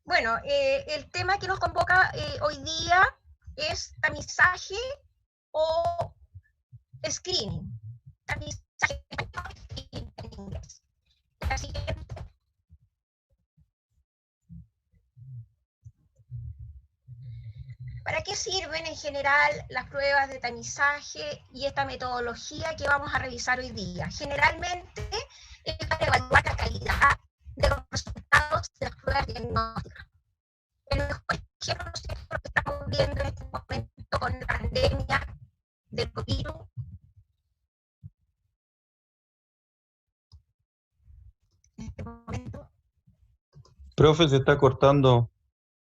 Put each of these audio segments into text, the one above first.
Bueno, el tema que nos convoca hoy día es tamizaje o screening. Tamizaje en inglés. Así que, ¿para qué sirven en general las pruebas de tamizaje y esta metodología que vamos a revisar hoy día? Generalmente es para evaluar la calidad de los resultados de las pruebas diagnósticas. El mejor ejemplo, ¿no es cierto?, lo que estamos viendo en este momento con la pandemia del virus. En este momento. Profe, se está cortando.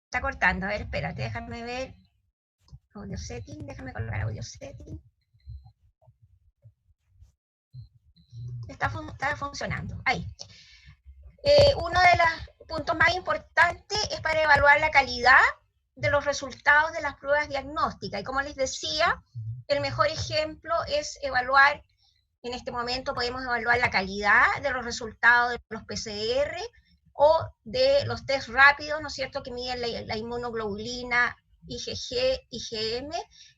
Está cortando, a ver, espérate, déjame ver. Audio setting, déjame colocar audio setting. Está funcionando, ahí. Uno de los puntos más importantes es para evaluar la calidad de los resultados de las pruebas diagnósticas. Y como les decía, el mejor ejemplo es evaluar, en este momento podemos evaluar la calidad de los resultados de los PCR o de los test rápidos, ¿no es cierto?, que miden la inmunoglobulina, IgG, IgM,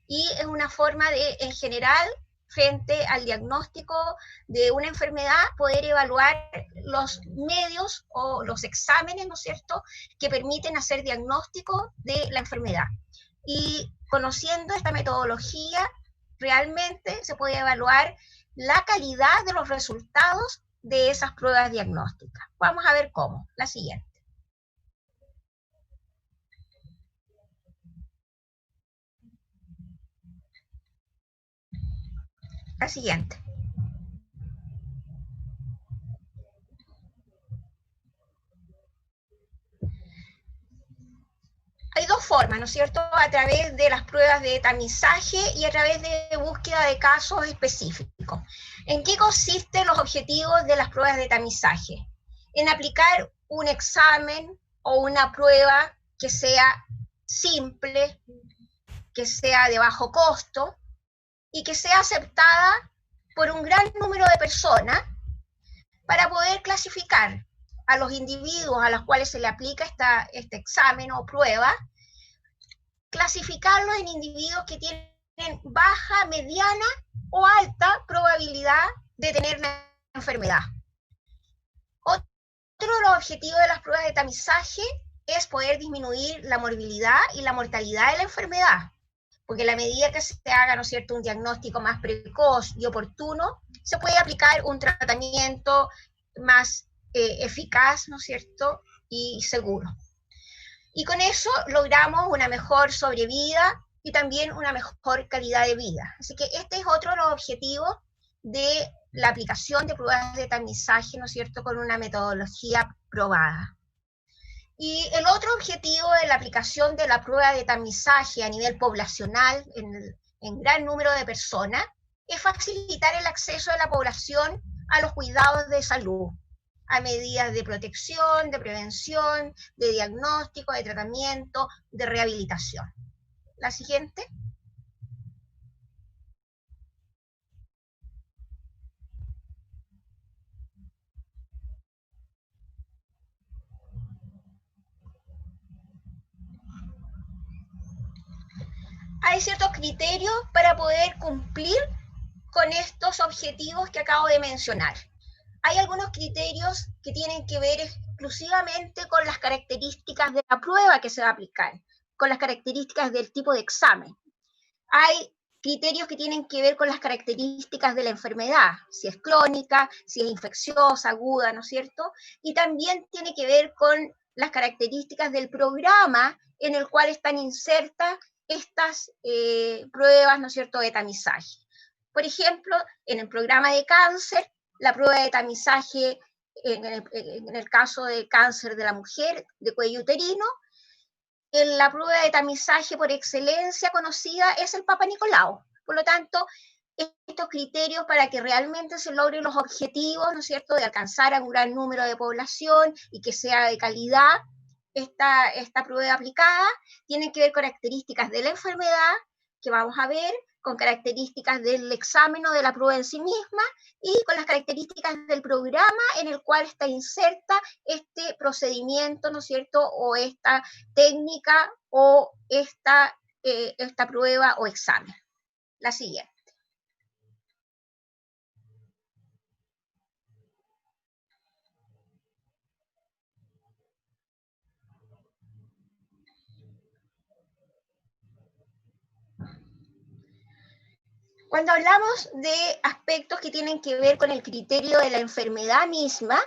y es una forma de, en general, frente al diagnóstico de una enfermedad, poder evaluar los medios o los exámenes, ¿no es cierto?, que permiten hacer diagnóstico de la enfermedad. Y conociendo esta metodología, realmente se puede evaluar la calidad de los resultados de esas pruebas diagnósticas. Vamos a ver cómo. La siguiente. La siguiente. Hay dos formas, ¿no es cierto?, a través de las pruebas de tamizaje y a través de búsqueda de casos específicos. ¿En qué consisten los objetivos de las pruebas de tamizaje? En aplicar un examen o una prueba que sea simple, que sea de bajo costo y que sea aceptada por un gran número de personas para poder clasificar a los individuos a los cuales se le aplica este examen o prueba, clasificarlos en individuos que tienen baja, mediana o alta probabilidad de tener la enfermedad. Otro de los objetivos de las pruebas de tamizaje es poder disminuir la morbilidad y la mortalidad de la enfermedad, porque a la medida que se haga, ¿no es cierto?, un diagnóstico más precoz y oportuno, se puede aplicar un tratamiento más eficaz, ¿no es cierto?, y seguro. Y con eso logramos una mejor sobrevida y también una mejor calidad de vida. Así que este es otro de los objetivos de la aplicación de pruebas de tamizaje, ¿no es cierto?, con una metodología probada. Y el otro objetivo de la aplicación de la prueba de tamizaje a nivel poblacional, en gran número de personas, es facilitar el acceso de la población a los cuidados de salud, a medidas de protección, de prevención, de diagnóstico, de tratamiento, de rehabilitación. La siguiente. Hay ciertos criterios para poder cumplir con estos objetivos que acabo de mencionar. Hay algunos criterios que tienen que ver exclusivamente con las características de la prueba que se va a aplicar, con las características del tipo de examen. Hay criterios que tienen que ver con las características de la enfermedad, si es crónica, si es infecciosa, aguda, ¿no es cierto? Y también tiene que ver con las características del programa en el cual están insertas estas pruebas, ¿no es cierto?, de tamizaje. Por ejemplo, en el programa de cáncer, la prueba de tamizaje en el caso de cáncer de la mujer, de cuello uterino, la prueba de tamizaje por excelencia conocida es el Papa Nicolau. Por lo tanto, estos criterios para que realmente se logren los objetivos, ¿no es cierto?, de alcanzar a un gran número de población y que sea de calidad esta prueba aplicada, tienen que ver con características de la enfermedad, que vamos a ver, con características del examen o de la prueba en sí misma y con las características del programa en el cual está inserta este procedimiento, ¿no es cierto?, o esta técnica o esta prueba o examen. La siguiente. Cuando hablamos de aspectos que tienen que ver con el criterio de la enfermedad misma,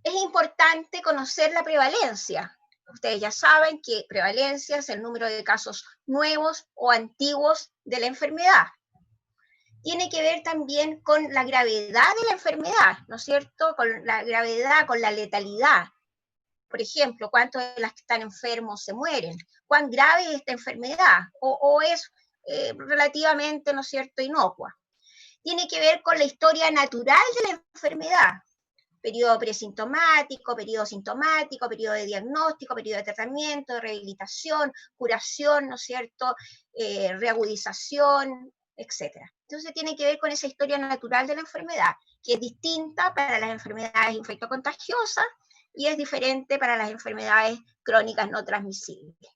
es importante conocer la prevalencia. Ustedes ya saben que prevalencia es el número de casos nuevos o antiguos de la enfermedad. Tiene que ver también con la gravedad de la enfermedad, ¿no es cierto? Con la gravedad, con la letalidad. Por ejemplo, ¿cuántos de las que están enfermos se mueren? ¿Cuán grave es esta enfermedad? ¿O es relativamente, ¿no es cierto?, inocua. Tiene que ver con la historia natural de la enfermedad. Periodo presintomático, periodo sintomático, periodo de diagnóstico, periodo de tratamiento, de rehabilitación, curación, ¿no es cierto?, reagudización, etc. Entonces tiene que ver con esa historia natural de la enfermedad, que es distinta para las enfermedades infectocontagiosas y es diferente para las enfermedades crónicas no transmisibles.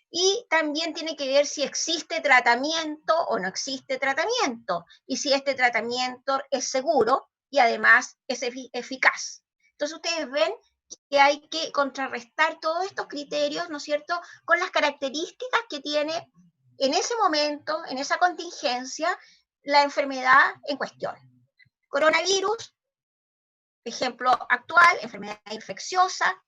Y también tiene que ver si existe tratamiento o no existe tratamiento, y si este tratamiento es seguro y además es eficaz. Entonces ustedes ven que hay que contrarrestar todos estos criterios, ¿no es cierto?, con las características que tiene en ese momento, en esa contingencia, la enfermedad en cuestión. Coronavirus, ejemplo actual, enfermedad infecciosa.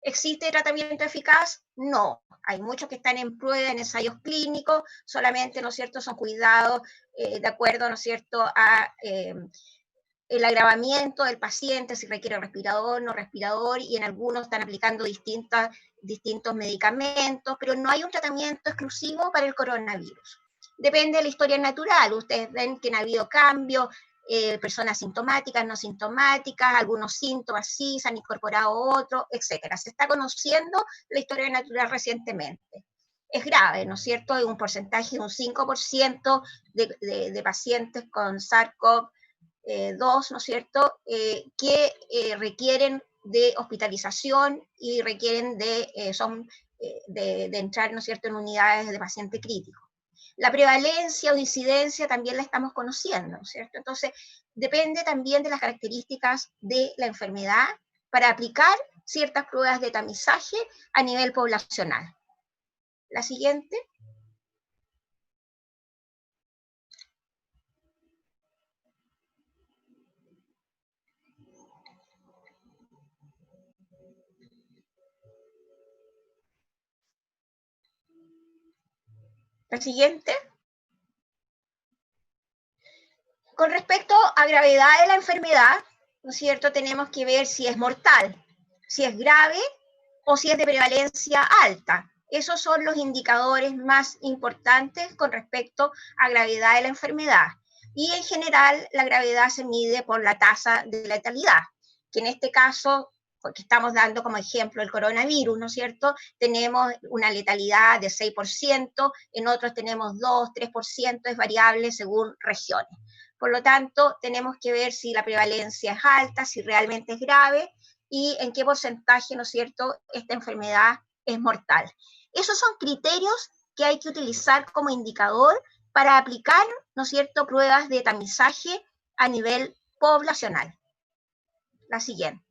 ¿Existe tratamiento eficaz? No. Hay muchos que están en prueba, en ensayos clínicos, solamente, ¿no es cierto?, son cuidados de acuerdo, ¿no es cierto?, a el agravamiento del paciente, si requiere respirador, no respirador, y en algunos están aplicando distintos medicamentos, pero no hay un tratamiento exclusivo para el coronavirus. Depende de la historia natural. Ustedes ven que han habido cambios, personas sintomáticas, no sintomáticas, algunos síntomas sí, se han incorporado otros, etc. Se está conociendo la historia natural recientemente. Es grave, ¿no es cierto? Hay un porcentaje de un 5% de pacientes con SARS-CoV-2, ¿no es cierto?, que requieren de hospitalización y requieren de entrar, ¿no es cierto?, en unidades de paciente crítico. La prevalencia o incidencia también la estamos conociendo, ¿no es cierto? Entonces, depende también de las características de la enfermedad para aplicar ciertas pruebas de tamizaje a nivel poblacional. La siguiente. La siguiente. Con respecto a gravedad de la enfermedad, ¿no es cierto?, tenemos que ver si es mortal, si es grave o si es de prevalencia alta. Esos son los indicadores más importantes con respecto a gravedad de la enfermedad. Y en general la gravedad se mide por la tasa de letalidad, que en este caso, porque estamos dando como ejemplo el coronavirus, ¿no es cierto?, tenemos una letalidad de 6%, en otros tenemos 2, 3%, es variable según regiones. Por lo tanto, tenemos que ver si la prevalencia es alta, si realmente es grave y en qué porcentaje, ¿no es cierto?, esta enfermedad es mortal. Esos son criterios que hay que utilizar como indicador para aplicar, ¿no es cierto?, pruebas de tamizaje a nivel poblacional. La siguiente.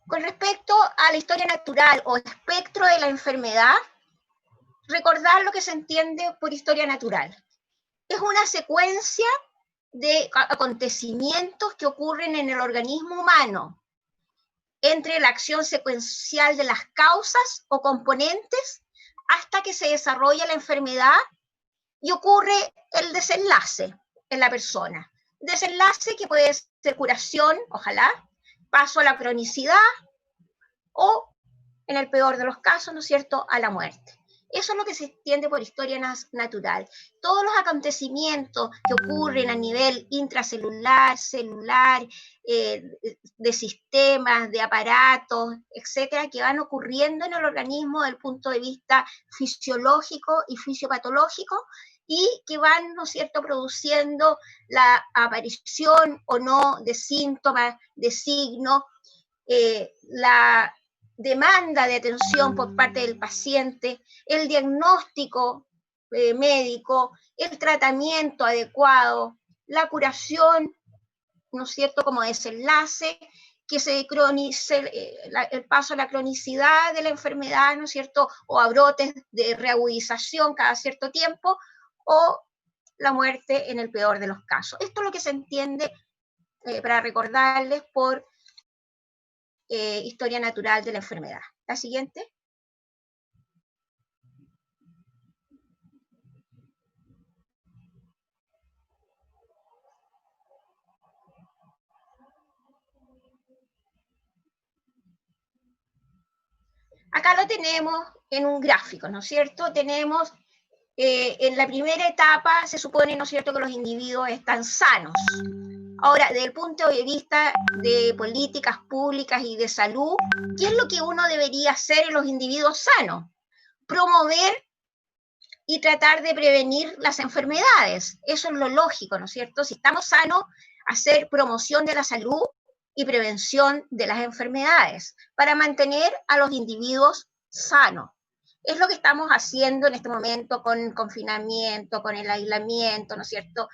Con respecto a la historia natural o espectro de la enfermedad, recordar lo que se entiende por historia natural. Es una secuencia de acontecimientos que ocurren en el organismo humano entre la acción secuencial de las causas o componentes hasta que se desarrolla la enfermedad y ocurre el desenlace en la persona. Desenlace que puede ser curación, ojalá, paso a la cronicidad o, en el peor de los casos, ¿no es cierto?, a la muerte. Eso es lo que se entiende por historia natural. Todos los acontecimientos que ocurren a nivel intracelular, celular, de sistemas, de aparatos, etcétera, que van ocurriendo en el organismo desde el punto de vista fisiológico y fisiopatológico, y que van, ¿no es cierto?, produciendo la aparición o no de síntomas, de signos, la demanda de atención por parte del paciente, el diagnóstico médico, el tratamiento adecuado, la curación, ¿no es cierto?, como desenlace, que se cronice, el paso a la cronicidad de la enfermedad, ¿no es cierto?, o a brotes de reagudización cada cierto tiempo, o la muerte en el peor de los casos. Esto es lo que se entiende, para recordarles, por historia natural de la enfermedad. La siguiente. Acá lo tenemos en un gráfico, ¿no es cierto? Tenemos, en la primera etapa se supone, ¿no es cierto?, que los individuos están sanos. Ahora, desde el punto de vista de políticas públicas y de salud, ¿qué es lo que uno debería hacer en los individuos sanos? Promover y tratar de prevenir las enfermedades. Eso es lo lógico, ¿no es cierto? Si estamos sanos, hacer promoción de la salud y prevención de las enfermedades para mantener a los individuos sanos. Es lo que estamos haciendo en este momento con el confinamiento, con el aislamiento, ¿no es cierto?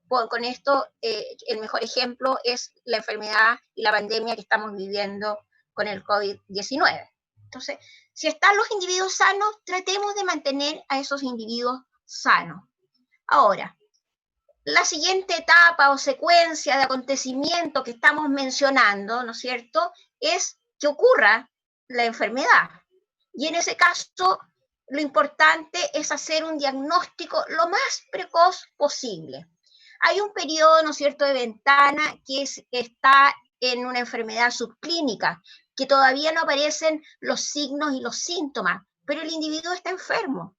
Con esto, el mejor ejemplo es la enfermedad y la pandemia que estamos viviendo con el COVID-19. Entonces, si están los individuos sanos, tratemos de mantener a esos individuos sanos. Ahora, la siguiente etapa o secuencia de acontecimientos que estamos mencionando, ¿no es cierto?, es que ocurra la enfermedad. Y en ese caso, lo importante es hacer un diagnóstico lo más precoz posible. Hay un periodo, ¿no es cierto?, de ventana que está en una enfermedad subclínica, que todavía no aparecen los signos y los síntomas, pero el individuo está enfermo.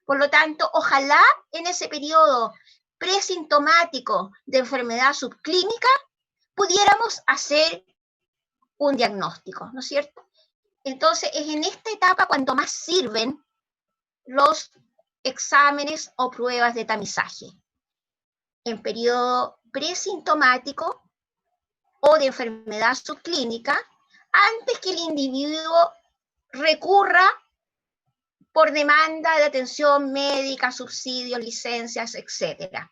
Por lo tanto, ojalá en ese periodo presintomático de enfermedad subclínica pudiéramos hacer un diagnóstico, ¿no es cierto? Entonces, es en esta etapa cuando más sirven los exámenes o pruebas de tamizaje. En periodo presintomático o de enfermedad subclínica, antes que el individuo recurra por demanda de atención médica, subsidios, licencias, etc.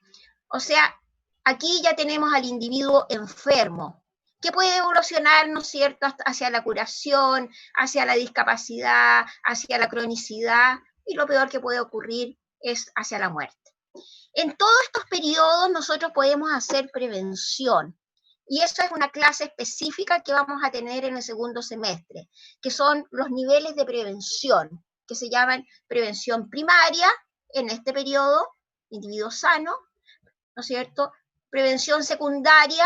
O sea, aquí ya tenemos al individuo enfermo, que puede evolucionar, ¿no es cierto?, hacia la curación, hacia la discapacidad, hacia la cronicidad, y lo peor que puede ocurrir es hacia la muerte. En todos estos periodos nosotros podemos hacer prevención, y eso es una clase específica que vamos a tener en el segundo semestre, que son los niveles de prevención, que se llaman prevención primaria en este periodo, individuo sano, ¿no es cierto?, prevención secundaria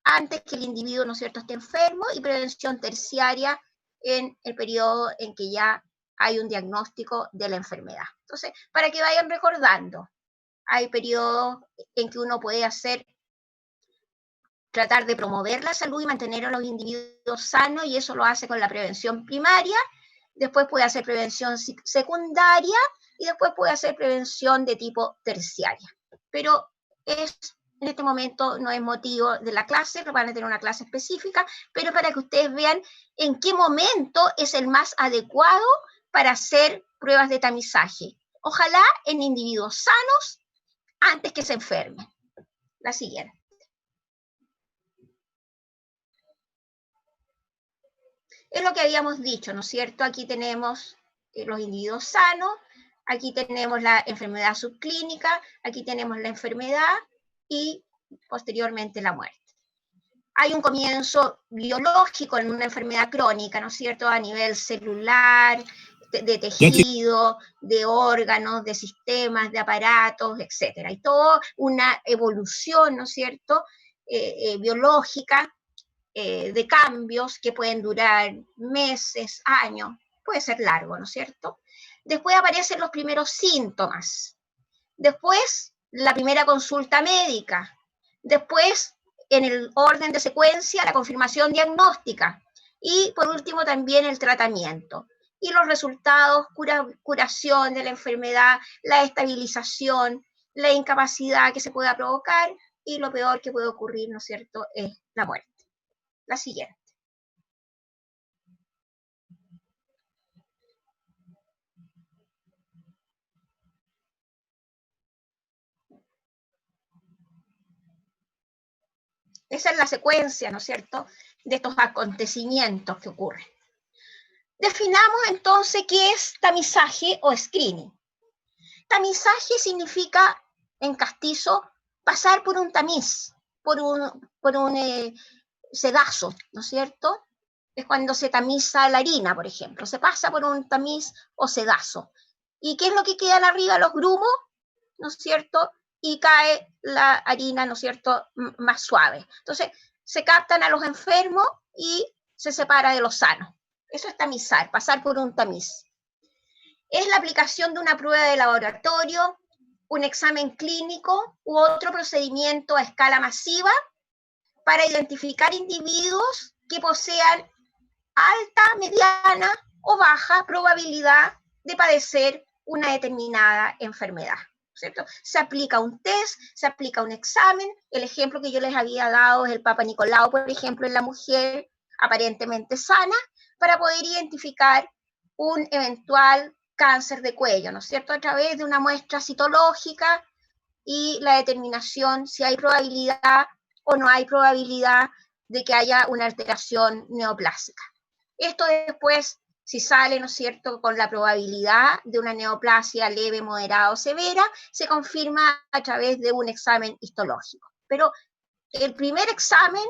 antes que el individuo, ¿no es cierto?, esté enfermo, y prevención terciaria en el periodo en que ya hay un diagnóstico de la enfermedad. Entonces, para que vayan recordando, hay periodos en que uno puede tratar de promover la salud y mantener a los individuos sanos, y eso lo hace con la prevención primaria. Después puede hacer prevención secundaria, y después puede hacer prevención de tipo terciaria. Pero en este momento no es motivo de la clase, van a tener una clase específica, pero para que ustedes vean en qué momento es el más adecuado para hacer pruebas de tamizaje. Ojalá en individuos sanos antes que se enfermen. La siguiente. Es lo que habíamos dicho, ¿no es cierto? Aquí tenemos los individuos sanos, aquí tenemos la enfermedad subclínica, aquí tenemos la enfermedad y posteriormente la muerte. Hay un comienzo biológico en una enfermedad crónica, ¿no es cierto?, a nivel celular, de tejido, de órganos, de sistemas, de aparatos, etc. Hay toda una evolución, ¿no es cierto?, biológica, de cambios que pueden durar meses, años, puede ser largo, ¿no es cierto? Después aparecen los primeros síntomas. Después, la primera consulta médica. Después, en el orden de secuencia, la confirmación diagnóstica. Y por último, también el tratamiento. Y los resultados, curación de la enfermedad, la estabilización, la incapacidad que se pueda provocar y lo peor que puede ocurrir, ¿no es cierto?, es la muerte. La siguiente. Esa es la secuencia, ¿no es cierto?, de estos acontecimientos que ocurren. Definamos entonces qué es tamizaje o screening. Tamizaje significa, en castizo, pasar por un tamiz, por un sedazo, ¿no es cierto? Es cuando se tamiza la harina, por ejemplo. Se pasa por un tamiz o sedazo. ¿Y qué es lo que queda arriba? Los grumos, ¿no es cierto? Y cae la harina, ¿no es cierto?, más suave. Entonces, se captan a los enfermos y se separa de los sanos. Eso es tamizar, pasar por un tamiz. Es la aplicación de una prueba de laboratorio, un examen clínico u otro procedimiento a escala masiva para identificar individuos que posean alta, mediana o baja probabilidad de padecer una determinada enfermedad, ¿cierto? Se aplica un test, se aplica un examen. El ejemplo que yo les había dado es el Papa Nicolau, por ejemplo, en la mujer aparentemente sana, para poder identificar un eventual cáncer de cuello, ¿no es cierto?, a través de una muestra citológica y la determinación si hay probabilidad o no hay probabilidad de que haya una alteración neoplásica. Esto después, si sale, ¿no es cierto?, con la probabilidad de una neoplasia leve, moderada o severa, se confirma a través de un examen histológico. Pero el primer examen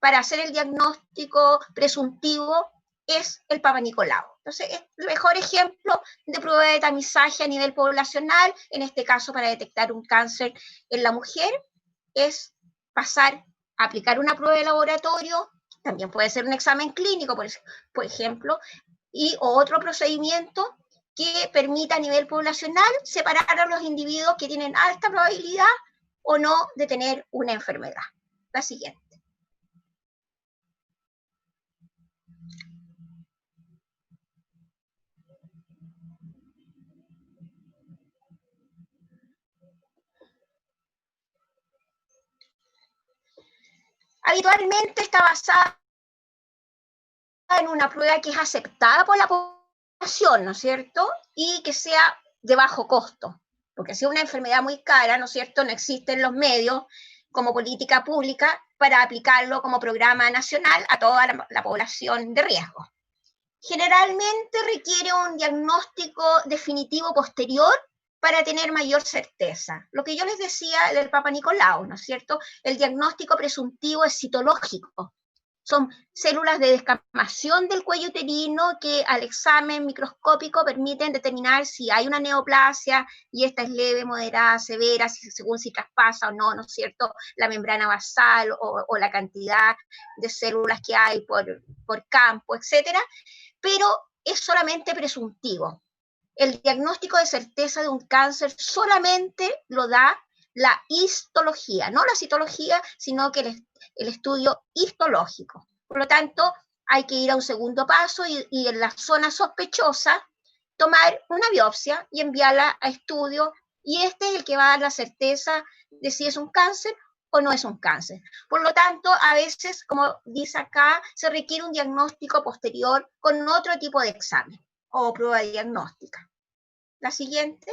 para hacer el diagnóstico presuntivo es el Papa Nicolau. Entonces, es el mejor ejemplo de prueba de tamizaje a nivel poblacional, en este caso para detectar un cáncer en la mujer, es pasar a aplicar una prueba de laboratorio, también puede ser un examen clínico, por ejemplo, y otro procedimiento que permita a nivel poblacional separar a los individuos que tienen alta probabilidad o no de tener una enfermedad. La siguiente. Habitualmente está basada en una prueba que es aceptada por la población, ¿no es cierto?, y que sea de bajo costo, porque si es una enfermedad muy cara, ¿no es cierto?, no existen los medios como política pública para aplicarlo como programa nacional a toda la población de riesgo. Generalmente requiere un diagnóstico definitivo posterior para tener mayor certeza. Lo que yo les decía del Papa Nicolau, ¿no es cierto?, el diagnóstico presuntivo es citológico. Son células de descamación del cuello uterino que al examen microscópico permiten determinar si hay una neoplasia y esta es leve, moderada, severa, según si traspasa o no, ¿no es cierto?, la membrana basal o la cantidad de células que hay por campo, etcétera. Pero es solamente presuntivo. El diagnóstico de certeza de un cáncer solamente lo da la histología, no la citología, sino que el estudio histológico. Por lo tanto, hay que ir a un segundo paso y en la zona sospechosa tomar una biopsia y enviarla a estudio, y este es el que va a dar la certeza de si es un cáncer o no es un cáncer. Por lo tanto, a veces, como dice acá, se requiere un diagnóstico posterior con otro tipo de examen o prueba diagnóstica. La siguiente.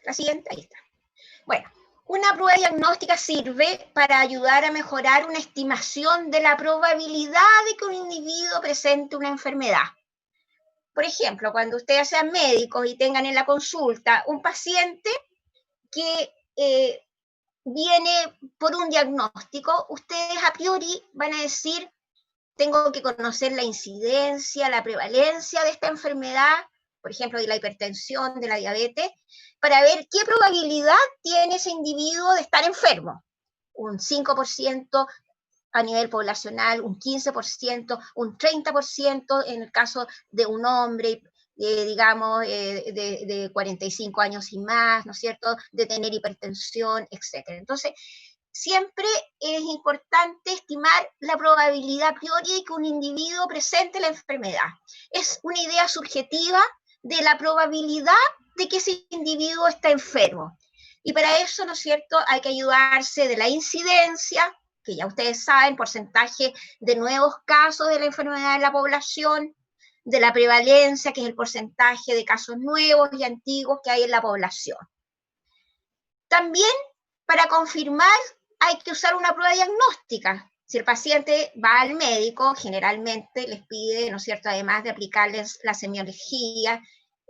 La siguiente, ahí está. Bueno, una prueba diagnóstica sirve para ayudar a mejorar una estimación de la probabilidad de que un individuo presente una enfermedad. Por ejemplo, cuando ustedes sean médicos y tengan en la consulta un paciente que viene por un diagnóstico, ustedes a priori van a decir, tengo que conocer la incidencia, la prevalencia de esta enfermedad, por ejemplo, de la hipertensión, de la diabetes, para ver qué probabilidad tiene ese individuo de estar enfermo. Un 5% a nivel poblacional, un 15%, un 30% en el caso de un hombre, digamos, de 45 años y más, ¿no es cierto?, de tener hipertensión, etc. Entonces, siempre es importante estimar la probabilidad a priori de que un individuo presente la enfermedad. Es una idea subjetiva de la probabilidad de que ese individuo está enfermo. Y para eso, ¿no es cierto?, hay que ayudarse de la incidencia, que ya ustedes saben, porcentaje de nuevos casos de la enfermedad en la población, de la prevalencia, que es el porcentaje de casos nuevos y antiguos que hay en la población. También, para confirmar, hay que usar una prueba diagnóstica. Si el paciente va al médico, generalmente les pide, ¿no es cierto?, además de aplicarles la semiología,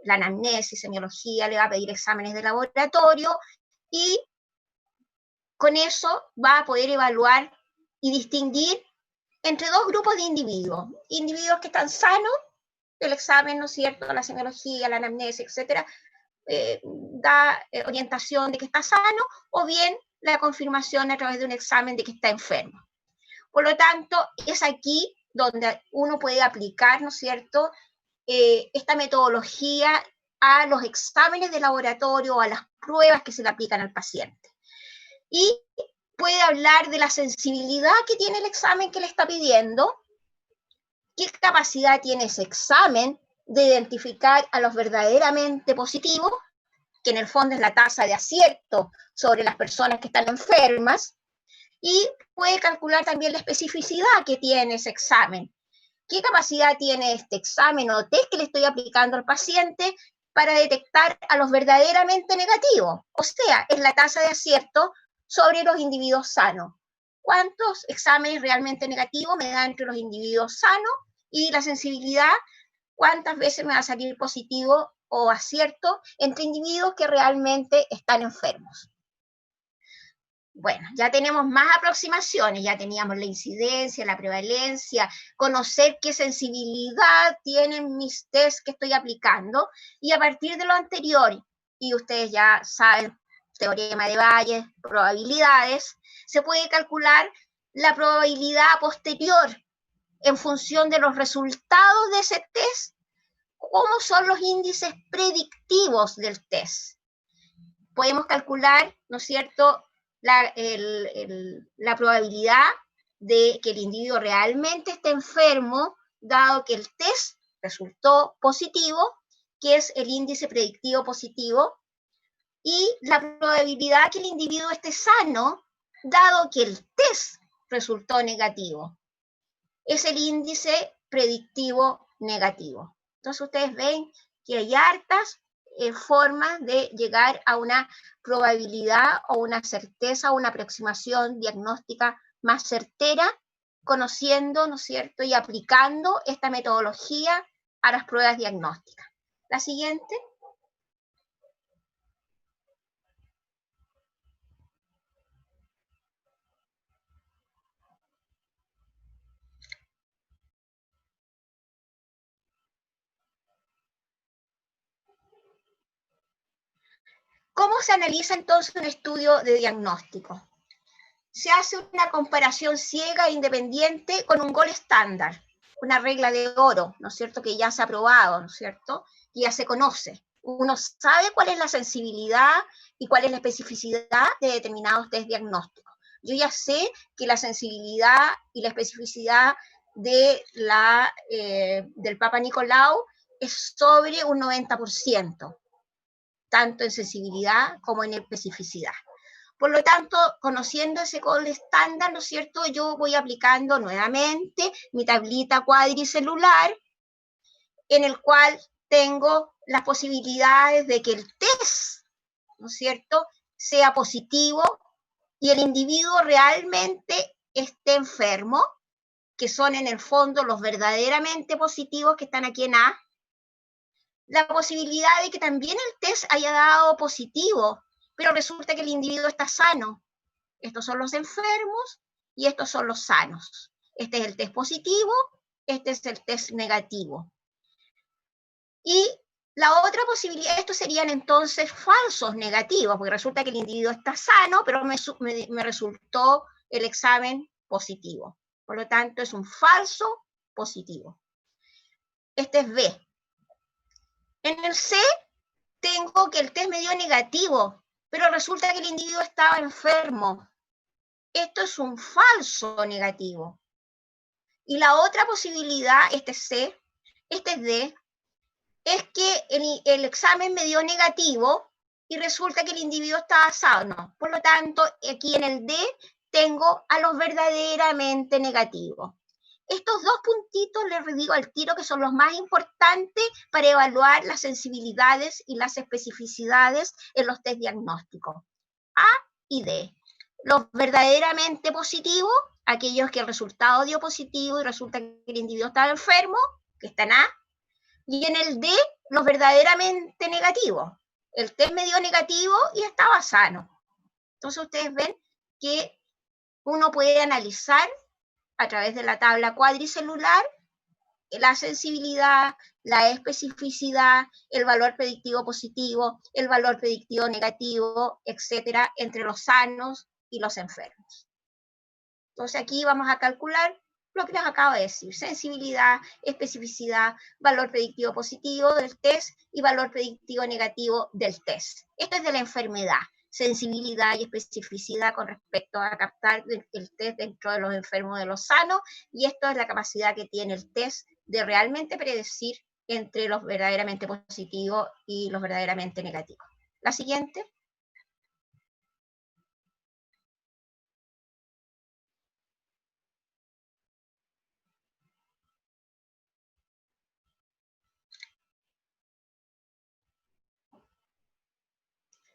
la anamnesis, semiología, le va a pedir exámenes de laboratorio y con eso va a poder evaluar y distinguir entre dos grupos de individuos. Individuos que están sanos, el examen, ¿no es cierto?, la semiología, la anamnesis, etcétera, da orientación de que está sano, o bien la confirmación a través de un examen de que está enfermo. Por lo tanto, es aquí donde uno puede aplicar, ¿no es cierto?, esta metodología a los exámenes de laboratorio o a las pruebas que se le aplican al paciente. Y puede hablar de la sensibilidad que tiene el examen que le está pidiendo, qué capacidad tiene ese examen de identificar a los verdaderamente positivos, que en el fondo es la tasa de acierto sobre las personas que están enfermas, y puede calcular también la especificidad que tiene ese examen. ¿Qué capacidad tiene este examen o test que le estoy aplicando al paciente para detectar a los verdaderamente negativos? O sea, es la tasa de acierto sobre los individuos sanos. ¿Cuántos exámenes realmente negativos me dan entre los individuos sanos? Y la sensibilidad, ¿cuántas veces me va a salir positivo o acierto entre individuos que realmente están enfermos? Bueno, ya tenemos más aproximaciones, ya teníamos la incidencia, la prevalencia, conocer qué sensibilidad tienen mis test que estoy aplicando, y a partir de lo anterior, y ustedes ya saben, teorema de Bayes, probabilidades, se puede calcular la probabilidad posterior en función de los resultados de ese test, cómo son los índices predictivos del test. Podemos calcular, ¿no es cierto?, la probabilidad de que el individuo realmente esté enfermo, dado que el test resultó positivo, que es el índice predictivo positivo, y la probabilidad que el individuo esté sano, dado que el test resultó negativo. Es el índice predictivo negativo. Entonces ustedes ven que hay hartas formas de llegar a una probabilidad o una certeza o una aproximación diagnóstica más certera, conociendo, ¿no es cierto?, y aplicando esta metodología a las pruebas diagnósticas. La siguiente. ¿Cómo se analiza entonces un estudio de diagnóstico? Se hace una comparación ciega e independiente con un gold estándar, una regla de oro, ¿no es cierto?, que ya se ha probado, ¿no es cierto?, y ya se conoce. Uno sabe cuál es la sensibilidad y cuál es la especificidad de determinados test diagnósticos. Yo ya sé que la sensibilidad y la especificidad de del Papa Nicolau es sobre un 90%, tanto en sensibilidad como en especificidad. Por lo tanto, conociendo ese gold estándar, ¿no es cierto?, yo voy aplicando nuevamente mi tablita cuadricelular, en el cual tengo las posibilidades de que el test, ¿no es cierto?, sea positivo y el individuo realmente esté enfermo, que son en el fondo los verdaderamente positivos que están aquí en A. La posibilidad de que también el test haya dado positivo, pero resulta que el individuo está sano. Estos son los enfermos y estos son los sanos. Este es el test positivo, este es el test negativo. Y la otra posibilidad, estos serían entonces falsos negativos, porque resulta que el individuo está sano, pero me resultó el examen positivo. Por lo tanto, es un falso positivo. Este es B. En el C, tengo que el test me dio negativo, pero resulta que el individuo estaba enfermo. Esto es un falso negativo. Y la otra posibilidad, este es C, este es D, es que el examen me dio negativo y resulta que el individuo estaba sano. Por lo tanto, aquí en el D tengo a los verdaderamente negativos. Estos dos puntitos les digo al tiro que son los más importantes para evaluar las sensibilidades y las especificidades en los test diagnósticos. A y D. Los verdaderamente positivos, aquellos que el resultado dio positivo y resulta que el individuo estaba enfermo, que está en A. Y en el D, los verdaderamente negativos. El test me dio negativo y estaba sano. Entonces ustedes ven que uno puede analizar a través de la tabla cuadricelular la sensibilidad, la especificidad, el valor predictivo positivo, el valor predictivo negativo, etcétera, entre los sanos y los enfermos. Entonces aquí vamos a calcular lo que les acabo de decir: sensibilidad, especificidad, valor predictivo positivo del test y valor predictivo negativo del test. Esto es de la enfermedad, sensibilidad y especificidad con respecto a captar el test dentro de los enfermos de los sanos, y esto es la capacidad que tiene el test de realmente predecir entre los verdaderamente positivos y los verdaderamente negativos. La siguiente.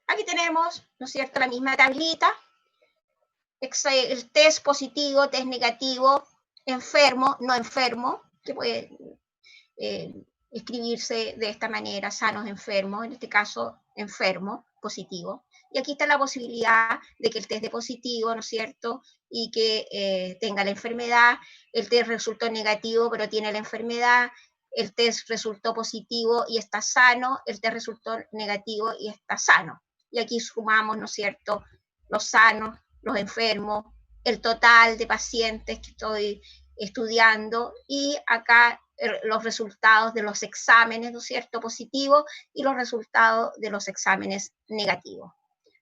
Aquí tenemos, ¿no es cierto?, la misma tablita, el test positivo, test negativo, enfermo, no enfermo, que puede escribirse de esta manera: sanos, enfermos, en este caso enfermo, positivo. Y aquí está la posibilidad de que el test dé positivo, ¿no es cierto?, y que tenga la enfermedad. El test resultó negativo, pero tiene la enfermedad. El test resultó positivo y está sano. El test resultó negativo y está sano. Y aquí sumamos, ¿no es cierto?, los sanos, los enfermos, el total de pacientes que estoy estudiando, y acá los resultados de los exámenes, ¿no es cierto?, positivos, y los resultados de los exámenes negativos.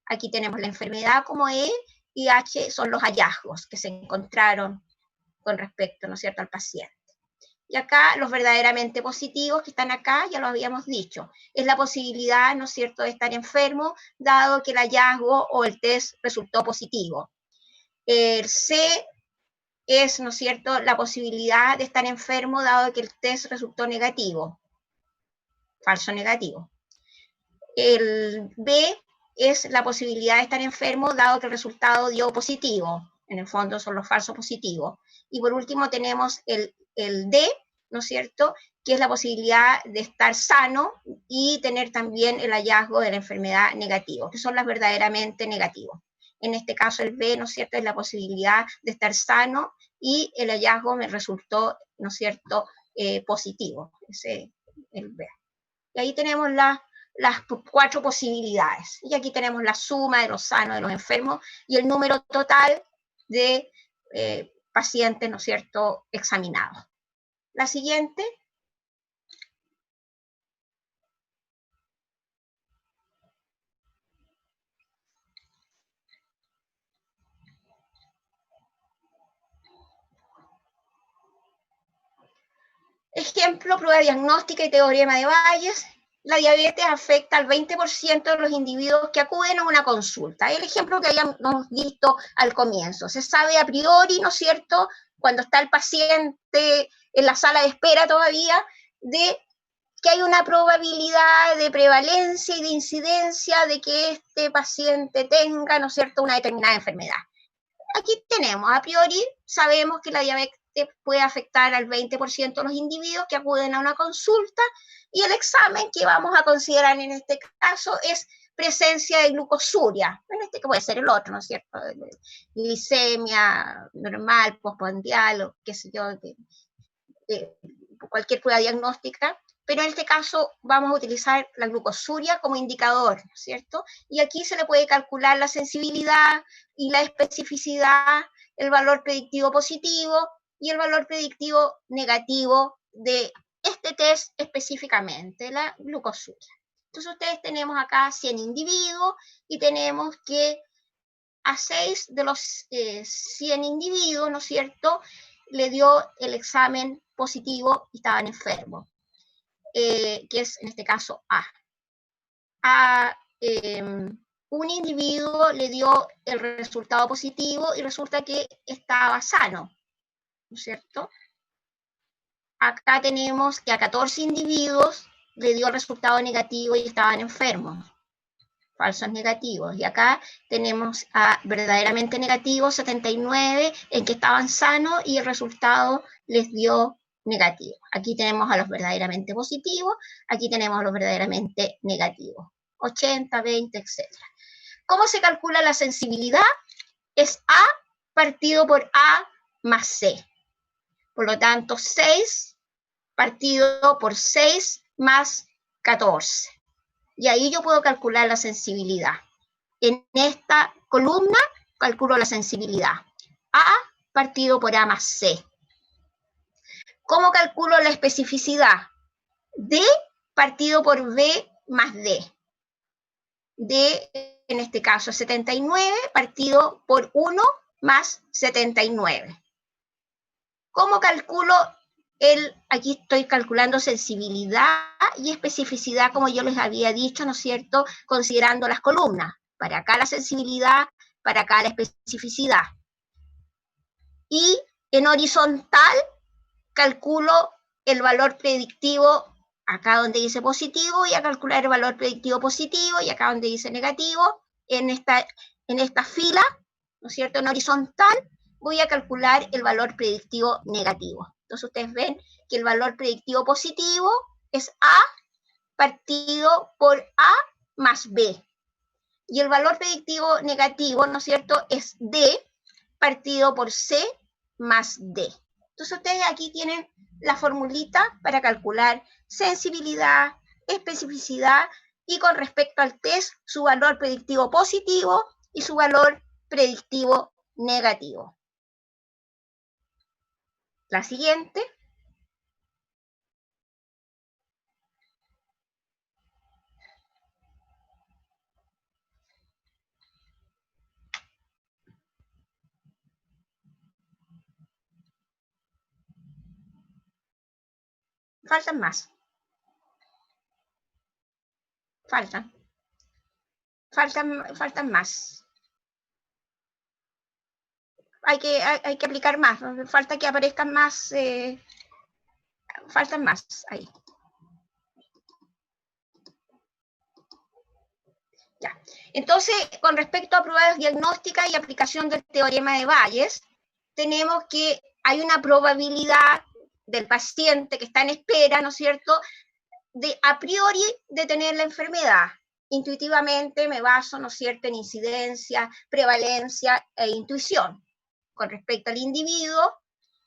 Aquí tenemos la enfermedad como E, y H son los hallazgos que se encontraron con respecto, ¿no es cierto?, al paciente. Y acá los verdaderamente positivos que están acá, ya lo habíamos dicho, es la posibilidad, ¿no es cierto?, de estar enfermo, dado que el hallazgo o el test resultó positivo. El C es, ¿no es cierto?, la posibilidad de estar enfermo, dado que el test resultó negativo, falso negativo. El B es la posibilidad de estar enfermo, dado que el resultado dio positivo. En el fondo son los falsos positivos. Y por último tenemos el D, ¿no es cierto?, que es la posibilidad de estar sano y tener también el hallazgo de la enfermedad negativo, que son las verdaderamente negativos. En este caso el B, ¿no es cierto?, es la posibilidad de estar sano y el hallazgo me resultó, ¿no es cierto?, positivo. Ese es el B. Y ahí tenemos las 4 posibilidades. Y aquí tenemos la suma de los sanos, de los enfermos, y el número total de pacientes, ¿no es cierto?, examinados. La siguiente. Ejemplo, prueba diagnóstica y teorema de Bayes. La diabetes afecta al 20% de los individuos que acuden a una consulta. El ejemplo que habíamos visto al comienzo. Se sabe a priori, ¿no es cierto?, cuando está el paciente en la sala de espera todavía, de que hay una probabilidad de prevalencia y de incidencia de que este paciente tenga, ¿no es cierto?, una determinada enfermedad. Aquí tenemos, a priori, sabemos que la diabetes puede afectar al 20% de los individuos que acuden a una consulta, y el examen que vamos a considerar en este caso es presencia de glucosuria, en este que puede ser el otro, ¿no es cierto? Glicemia normal, postprandial, o qué sé yo, cualquier prueba diagnóstica, pero en este caso vamos a utilizar la glucosuria como indicador, ¿no es cierto? Y aquí se le puede calcular la sensibilidad y la especificidad, el valor predictivo positivo y el valor predictivo negativo de este test específicamente, la glucosuria. Entonces ustedes tenemos acá 100 individuos y tenemos que a 6 de los 100 individuos, ¿no es cierto?, le dio el examen positivo y estaban enfermos, que es en este caso A. A un individuo le dio el resultado positivo y resulta que estaba sano, ¿no es cierto? Acá tenemos que a 14 individuos le dio el resultado negativo y estaban enfermos, falsos negativos. Y acá tenemos a verdaderamente negativos, 79, en que estaban sanos y el resultado les dio negativo. Aquí tenemos a los verdaderamente positivos, aquí tenemos a los verdaderamente negativos, 80, 20, etc. ¿Cómo se calcula la sensibilidad? Es A partido por A más C. Por lo tanto, 6 partido por 6 más 14. Y ahí yo puedo calcular la sensibilidad. En esta columna calculo la sensibilidad. A partido por A más C. ¿Cómo calculo la especificidad? D partido por B más D. D, en este caso, 79 partido por 1 más 79. ¿Cómo calculo aquí estoy calculando sensibilidad y especificidad, como yo les había dicho, ¿no es cierto?, considerando las columnas. Para acá la sensibilidad, para acá la especificidad. Y en horizontal calculo el valor predictivo, acá donde dice positivo, voy a calcular el valor predictivo positivo, y acá donde dice negativo, en esta fila, ¿no es cierto?, en horizontal, voy a calcular el valor predictivo negativo. Entonces ustedes ven que el valor predictivo positivo es A partido por A más B. Y el valor predictivo negativo, ¿no es cierto?, es D partido por C más D. Entonces ustedes aquí tienen la formulita para calcular sensibilidad, especificidad y con respecto al test, su valor predictivo positivo y su valor predictivo negativo. La siguiente. Faltan más. Faltan más. Hay que aplicar más. Falta que aparezcan más. Faltan más ahí. Ya. Entonces, con respecto a pruebas diagnósticas y aplicación del teorema de Bayes, tenemos que hay una probabilidad del paciente que está en espera, ¿no es cierto?, de a priori de tener la enfermedad. Intuitivamente me baso, ¿no es cierto?, en incidencia, prevalencia e intuición con respecto al individuo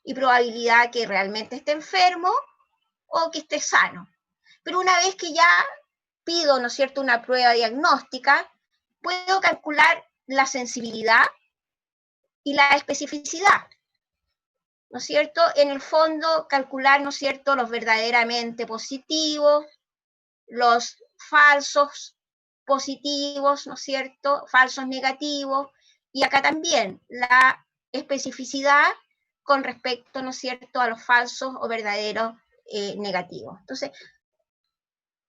y probabilidad que realmente esté enfermo o que esté sano. Pero una vez que ya pido, ¿no es cierto?, una prueba diagnóstica, puedo calcular la sensibilidad y la especificidad, ¿no es cierto? En el fondo, calcular, ¿no es cierto?, los verdaderamente positivos, los falsos positivos, ¿no es cierto?, falsos negativos, y acá también la especificidad con respecto, ¿no es cierto?, a los falsos o verdaderos negativos. Entonces,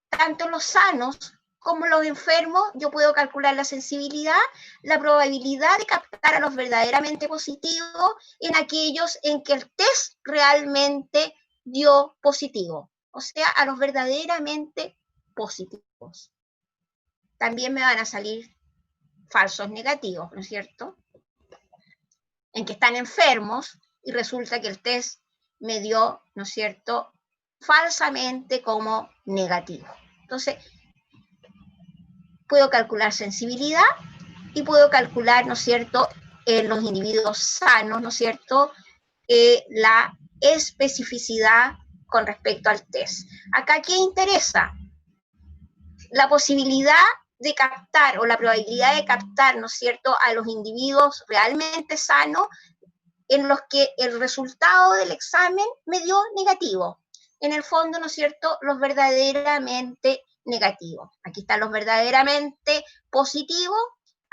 tanto los sanos como los enfermos, yo puedo calcular la sensibilidad, la probabilidad de captar a los verdaderamente positivos en aquellos en que el test realmente dio positivo, o sea, a los verdaderamente positivos. También me van a salir falsos negativos, ¿no es cierto?, en que están enfermos y resulta que el test me dio, ¿no es cierto?, falsamente como negativo. Entonces, puedo calcular sensibilidad y puedo calcular, ¿no es cierto?, en los individuos sanos, ¿no es cierto?, la especificidad con respecto al test. Acá, ¿qué interesa? La posibilidad de captar o la probabilidad de captar, ¿no es cierto?, a los individuos realmente sanos en los que el resultado del examen me dio negativo. En el fondo, ¿no es cierto?, los verdaderamente negativos. Aquí están los verdaderamente positivos,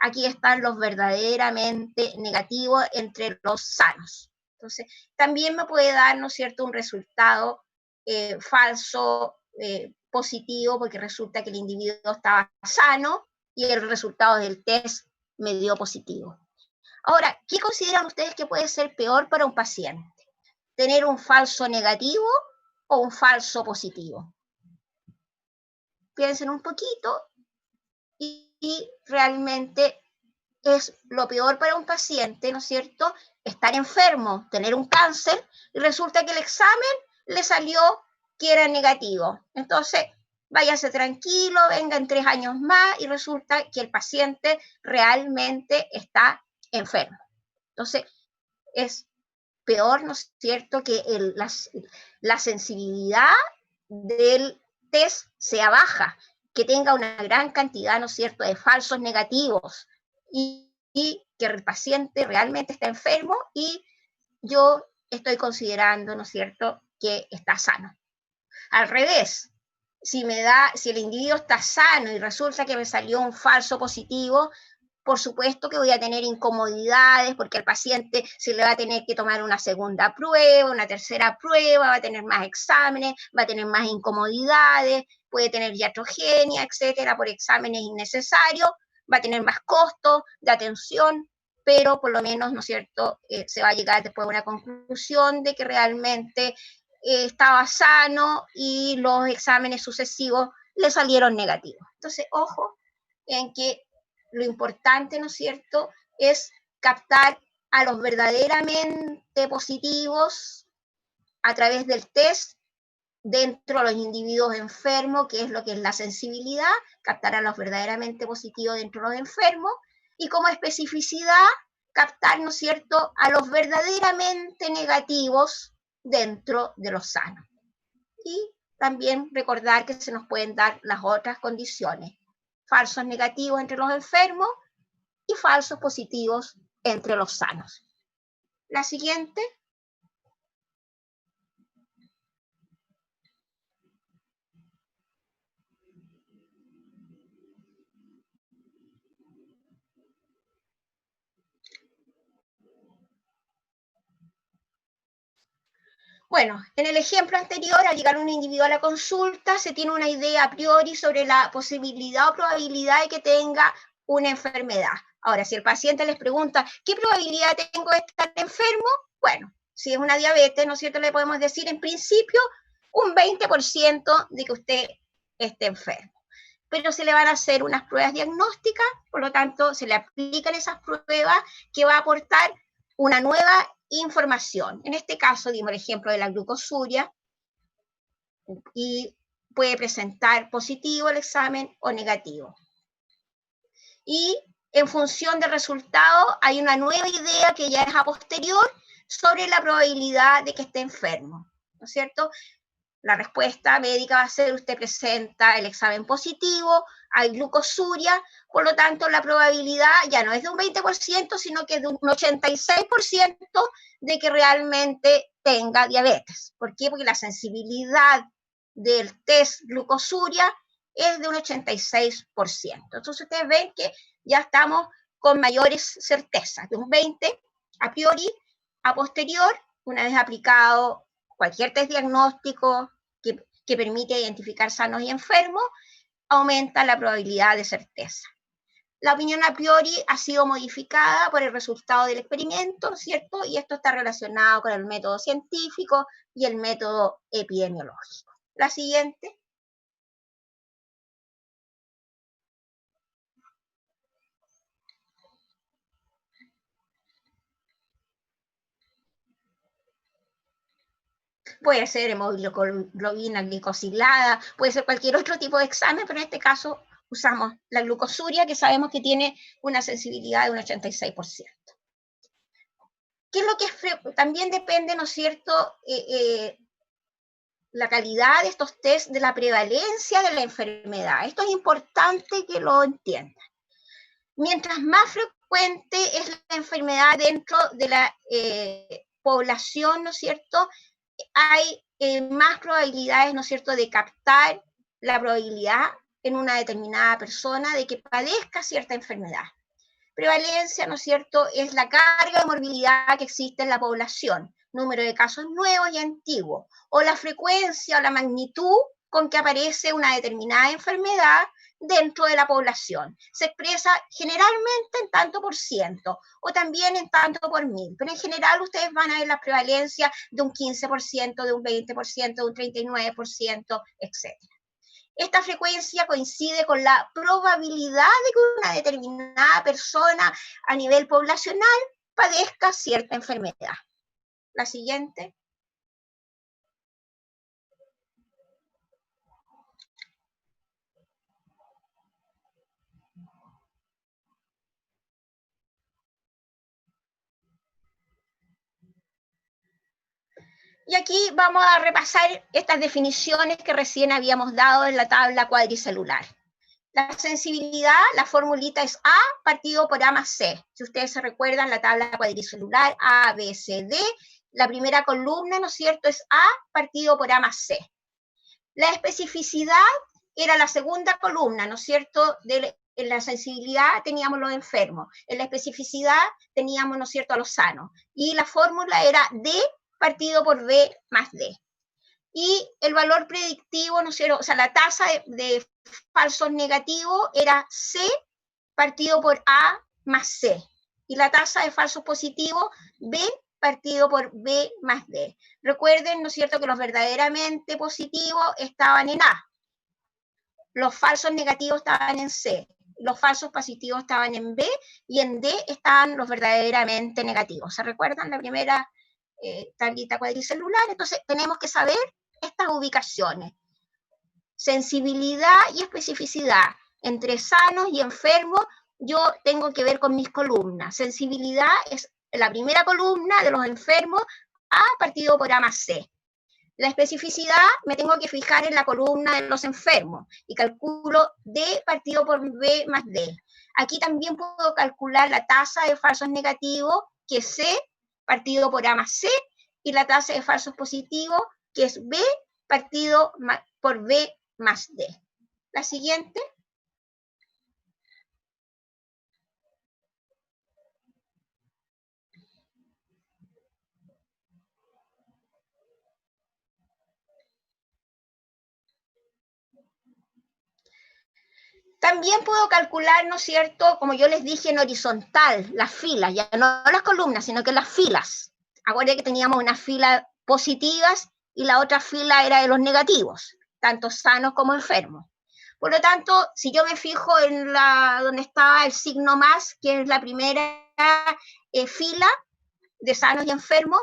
aquí están los verdaderamente negativos entre los sanos. Entonces, también me puede dar, ¿no es cierto?, un resultado falso, positivo, porque resulta que el individuo estaba sano y el resultado del test me dio positivo. Ahora, ¿qué consideran ustedes que puede ser peor para un paciente? ¿Tener un falso negativo o un falso positivo? Piensen un poquito y realmente es lo peor para un paciente, ¿no es cierto?, estar enfermo, tener un cáncer, y resulta que el examen le salió que era negativo. Entonces, váyase tranquilo, venga en 3 años más, y resulta que el paciente realmente está enfermo. Entonces, es peor, ¿no es cierto?, que la sensibilidad del test sea baja, que tenga una gran cantidad, ¿no es cierto?, de falsos negativos y que el paciente realmente está enfermo y yo estoy considerando, ¿no es cierto?, que está sano. Al revés, si el individuo está sano y resulta que me salió un falso positivo, por supuesto que voy a tener incomodidades porque al paciente se le va a tener que tomar una segunda prueba, una tercera prueba, va a tener más exámenes, va a tener más incomodidades, puede tener iatrogenia, etcétera, por exámenes innecesarios, va a tener más costos de atención, pero por lo menos, ¿no es cierto?, se va a llegar después a una conclusión de que realmente estaba sano y los exámenes sucesivos le salieron negativos. Entonces, ojo en que lo importante, ¿no es cierto?, es captar a los verdaderamente positivos a través del test dentro de los individuos enfermos, que es lo que es la sensibilidad, captar a los verdaderamente positivos dentro de los enfermos, y como especificidad, captar, ¿no es cierto?, a los verdaderamente negativos dentro de los sanos. Y también recordar que se nos pueden dar las otras condiciones: falsos negativos entre los enfermos y falsos positivos entre los sanos. La siguiente. Bueno, en el ejemplo anterior, al llegar un individuo a la consulta, se tiene una idea a priori sobre la posibilidad o probabilidad de que tenga una enfermedad. Ahora, si el paciente les pregunta, ¿qué probabilidad tengo de estar enfermo? Bueno, si es una diabetes, ¿no es cierto?, le podemos decir en principio un 20% de que usted esté enfermo. Pero se le van a hacer unas pruebas diagnósticas, por lo tanto, se le aplican esas pruebas que va a aportar una nueva información. En este caso, dimos el ejemplo de la glucosuria y puede presentar positivo el examen o negativo. Y en función del resultado hay una nueva idea que ya es a posterior sobre la probabilidad de que esté enfermo, ¿no es cierto? La respuesta médica va a ser: usted presenta el examen positivo, hay glucosuria, por lo tanto la probabilidad ya no es de un 20%, sino que es de un 86% de que realmente tenga diabetes. ¿Por qué? Porque la sensibilidad del test glucosuria es de un 86%. Entonces ustedes ven que ya estamos con mayores certezas, de un 20% a priori, a posterior, una vez aplicado cualquier test diagnóstico que permite identificar sanos y enfermos, aumenta la probabilidad de certeza. La opinión a priori ha sido modificada por el resultado del experimento, ¿cierto? Y esto está relacionado con el método científico y el método epidemiológico. La siguiente. Puede ser hemoglobina glicosilada, puede ser cualquier otro tipo de examen, pero en este caso usamos la glucosuria, que sabemos que tiene una sensibilidad de un 86%. ¿Qué es lo que también depende, ¿no es cierto?, la calidad de estos test de la prevalencia de la enfermedad. Esto es importante que lo entiendan. Mientras más frecuente es la enfermedad dentro de la población, ¿no es cierto?, hay más probabilidades, ¿no es cierto?, de captar la probabilidad en una determinada persona de que padezca cierta enfermedad. Prevalencia, ¿no es cierto?, es la carga de morbilidad que existe en la población, número de casos nuevos y antiguos, o la frecuencia o la magnitud con que aparece una determinada enfermedad dentro de la población. Se expresa generalmente en tanto por ciento, o también en tanto por mil, pero en general ustedes van a ver la prevalencia de un 15%, de un 20%, de un 39%, etc. Esta frecuencia coincide con la probabilidad de que una determinada persona a nivel poblacional padezca cierta enfermedad. La siguiente. Y aquí vamos a repasar estas definiciones que recién habíamos dado en la tabla cuadricelular. La sensibilidad, la formulita es A partido por A más C. Si ustedes se recuerdan, la tabla cuadricelular A, B, C, D, la primera columna, ¿no es cierto?, es A partido por A más C. La especificidad era la segunda columna, ¿no es cierto?, en la sensibilidad teníamos los enfermos, en la especificidad teníamos, ¿no es cierto?, a los sanos. Y la fórmula era D partido por B más D. Y el valor predictivo, ¿no es cierto?, o sea, la tasa de falsos negativos era C partido por A más C. Y la tasa de falsos positivos, B partido por B más D. Recuerden, ¿no es cierto?, que los verdaderamente positivos estaban en A. Los falsos negativos estaban en C. Los falsos positivos estaban en B. Y en D estaban los verdaderamente negativos. ¿Se recuerdan la primera tablita cuadricelular? Entonces, tenemos que saber estas ubicaciones. Sensibilidad y especificidad. Entre sanos y enfermos, yo tengo que ver con mis columnas. Sensibilidad es la primera columna de los enfermos, A partido por A más C. La especificidad me tengo que fijar en la columna de los enfermos y calculo D partido por B más D. Aquí también puedo calcular la tasa de falsos negativos, que es C partido por A más C, y la tasa de falsos positivos, que es B partido por B más D. La siguiente. También puedo calcular, ¿no es cierto?, como yo les dije, en horizontal, las filas, ya no las columnas, sino que las filas. Acuérdense que teníamos una fila positivas y la otra fila era de los negativos, tanto sanos como enfermos. Por lo tanto, si yo me fijo en donde estaba el signo más, que es la primera fila de sanos y enfermos,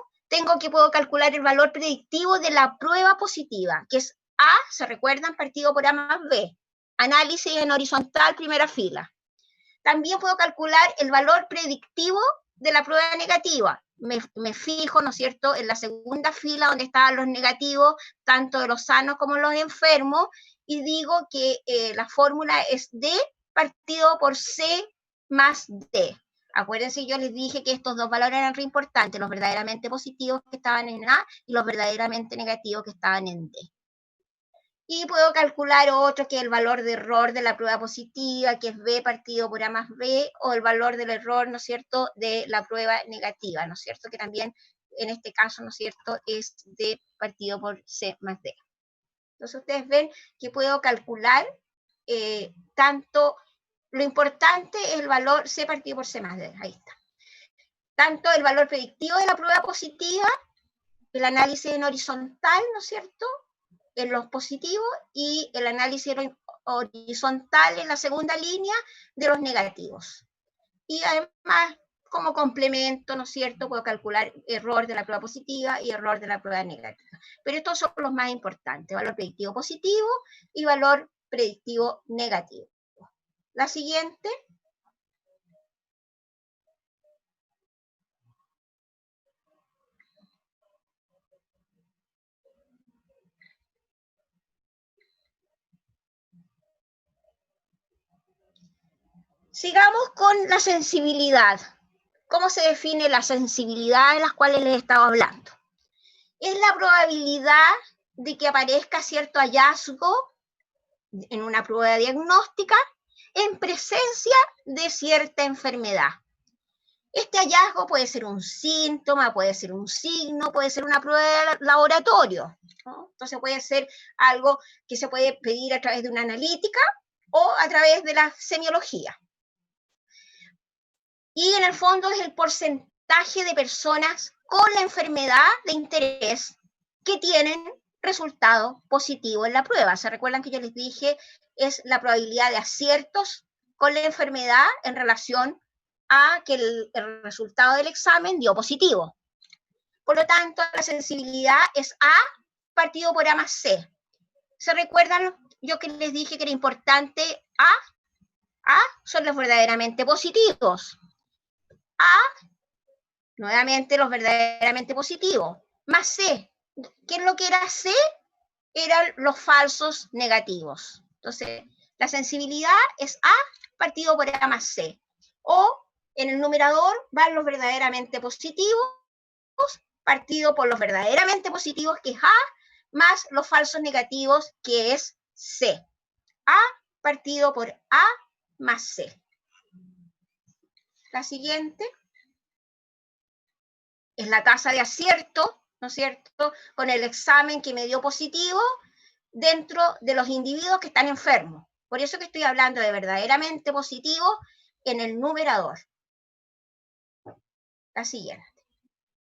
puedo calcular el valor predictivo de la prueba positiva, que es A, ¿se recuerdan? Partido por A más B. Análisis en horizontal, primera fila. También puedo calcular el valor predictivo de la prueba negativa. Me fijo, ¿no es cierto?, en la segunda fila donde estaban los negativos, tanto de los sanos como los enfermos, y digo que la fórmula es D partido por C más D. Acuérdense, yo les dije que estos dos valores eran re importantes, los verdaderamente positivos que estaban en A y los verdaderamente negativos que estaban en D. Y puedo calcular otro, que es el valor de error de la prueba positiva, que es B partido por A más B, o el valor del error, ¿no es cierto?, de la prueba negativa, ¿no es cierto?, que también en este caso, ¿no es cierto?, es D partido por C más D. Entonces ustedes ven que puedo calcular tanto, lo importante es el valor C partido por C más D, ahí está. Tanto el valor predictivo de la prueba positiva, el análisis en horizontal, ¿no es cierto?, en los positivos, y el análisis horizontal en la segunda línea de los negativos. Y además, como complemento, ¿no es cierto?, puedo calcular error de la prueba positiva y error de la prueba negativa. Pero estos son los más importantes, valor predictivo positivo y valor predictivo negativo. La siguiente. Sigamos con la sensibilidad. ¿Cómo se define la sensibilidad de las cuales les estaba hablando? Es la probabilidad de que aparezca cierto hallazgo en una prueba diagnóstica en presencia de cierta enfermedad. Este hallazgo puede ser un síntoma, puede ser un signo, puede ser una prueba de laboratorio, ¿no? Entonces puede ser algo que se puede pedir a través de una analítica o a través de la semiología. Y en el fondo es el porcentaje de personas con la enfermedad de interés que tienen resultado positivo en la prueba. ¿Se recuerdan que yo les dije? Es la probabilidad de aciertos con la enfermedad en relación a que el resultado del examen dio positivo. Por lo tanto, la sensibilidad es A partido por A más C. ¿Se recuerdan yo que les dije que era importante A son los verdaderamente positivos. A, nuevamente los verdaderamente positivos, más C. ¿Qué es lo que era C? Eran los falsos negativos. Entonces, la sensibilidad es A partido por A más C. O en el numerador van los verdaderamente positivos partido por los verdaderamente positivos, que es A, más los falsos negativos, que es C. A partido por A más C. La siguiente es la tasa de acierto, ¿no es cierto?, con el examen que me dio positivo dentro de los individuos que están enfermos. Por eso que estoy hablando de verdaderamente positivo en el numerador. La siguiente.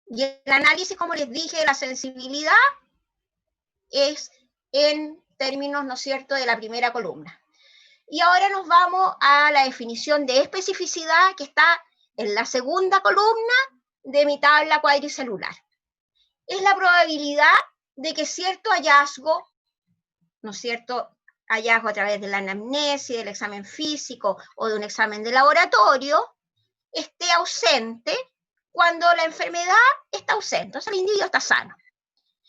Y el análisis, como les dije, de la sensibilidad es en términos, ¿no es cierto?, de la primera columna. Y ahora nos vamos a la definición de especificidad que está en la segunda columna de mi tabla cuadricelular. Es la probabilidad de que cierto hallazgo, ¿no es cierto?, hallazgo a través de la anamnesis, del examen físico o de un examen de laboratorio, esté ausente cuando la enfermedad está ausente, o sea, el individuo está sano.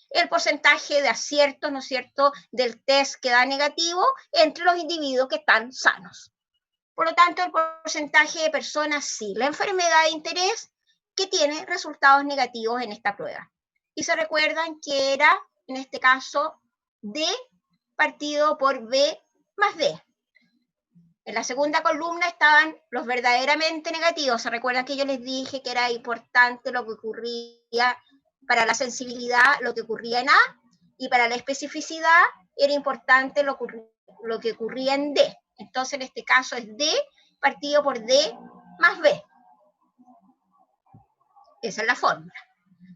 El porcentaje de aciertos, ¿no es cierto?, del test que da negativo entre los individuos que están sanos. Por lo tanto, el porcentaje de personas sin la enfermedad de interés que tiene resultados negativos en esta prueba. Y se recuerdan que era, en este caso, D partido por B más D. En la segunda columna estaban los verdaderamente negativos. Se recuerdan que yo les dije que era importante lo que ocurría para la sensibilidad, lo que ocurría en A, y para la especificidad era importante lo que ocurría en D. Entonces, en este caso es D partido por D más B. Esa es la fórmula.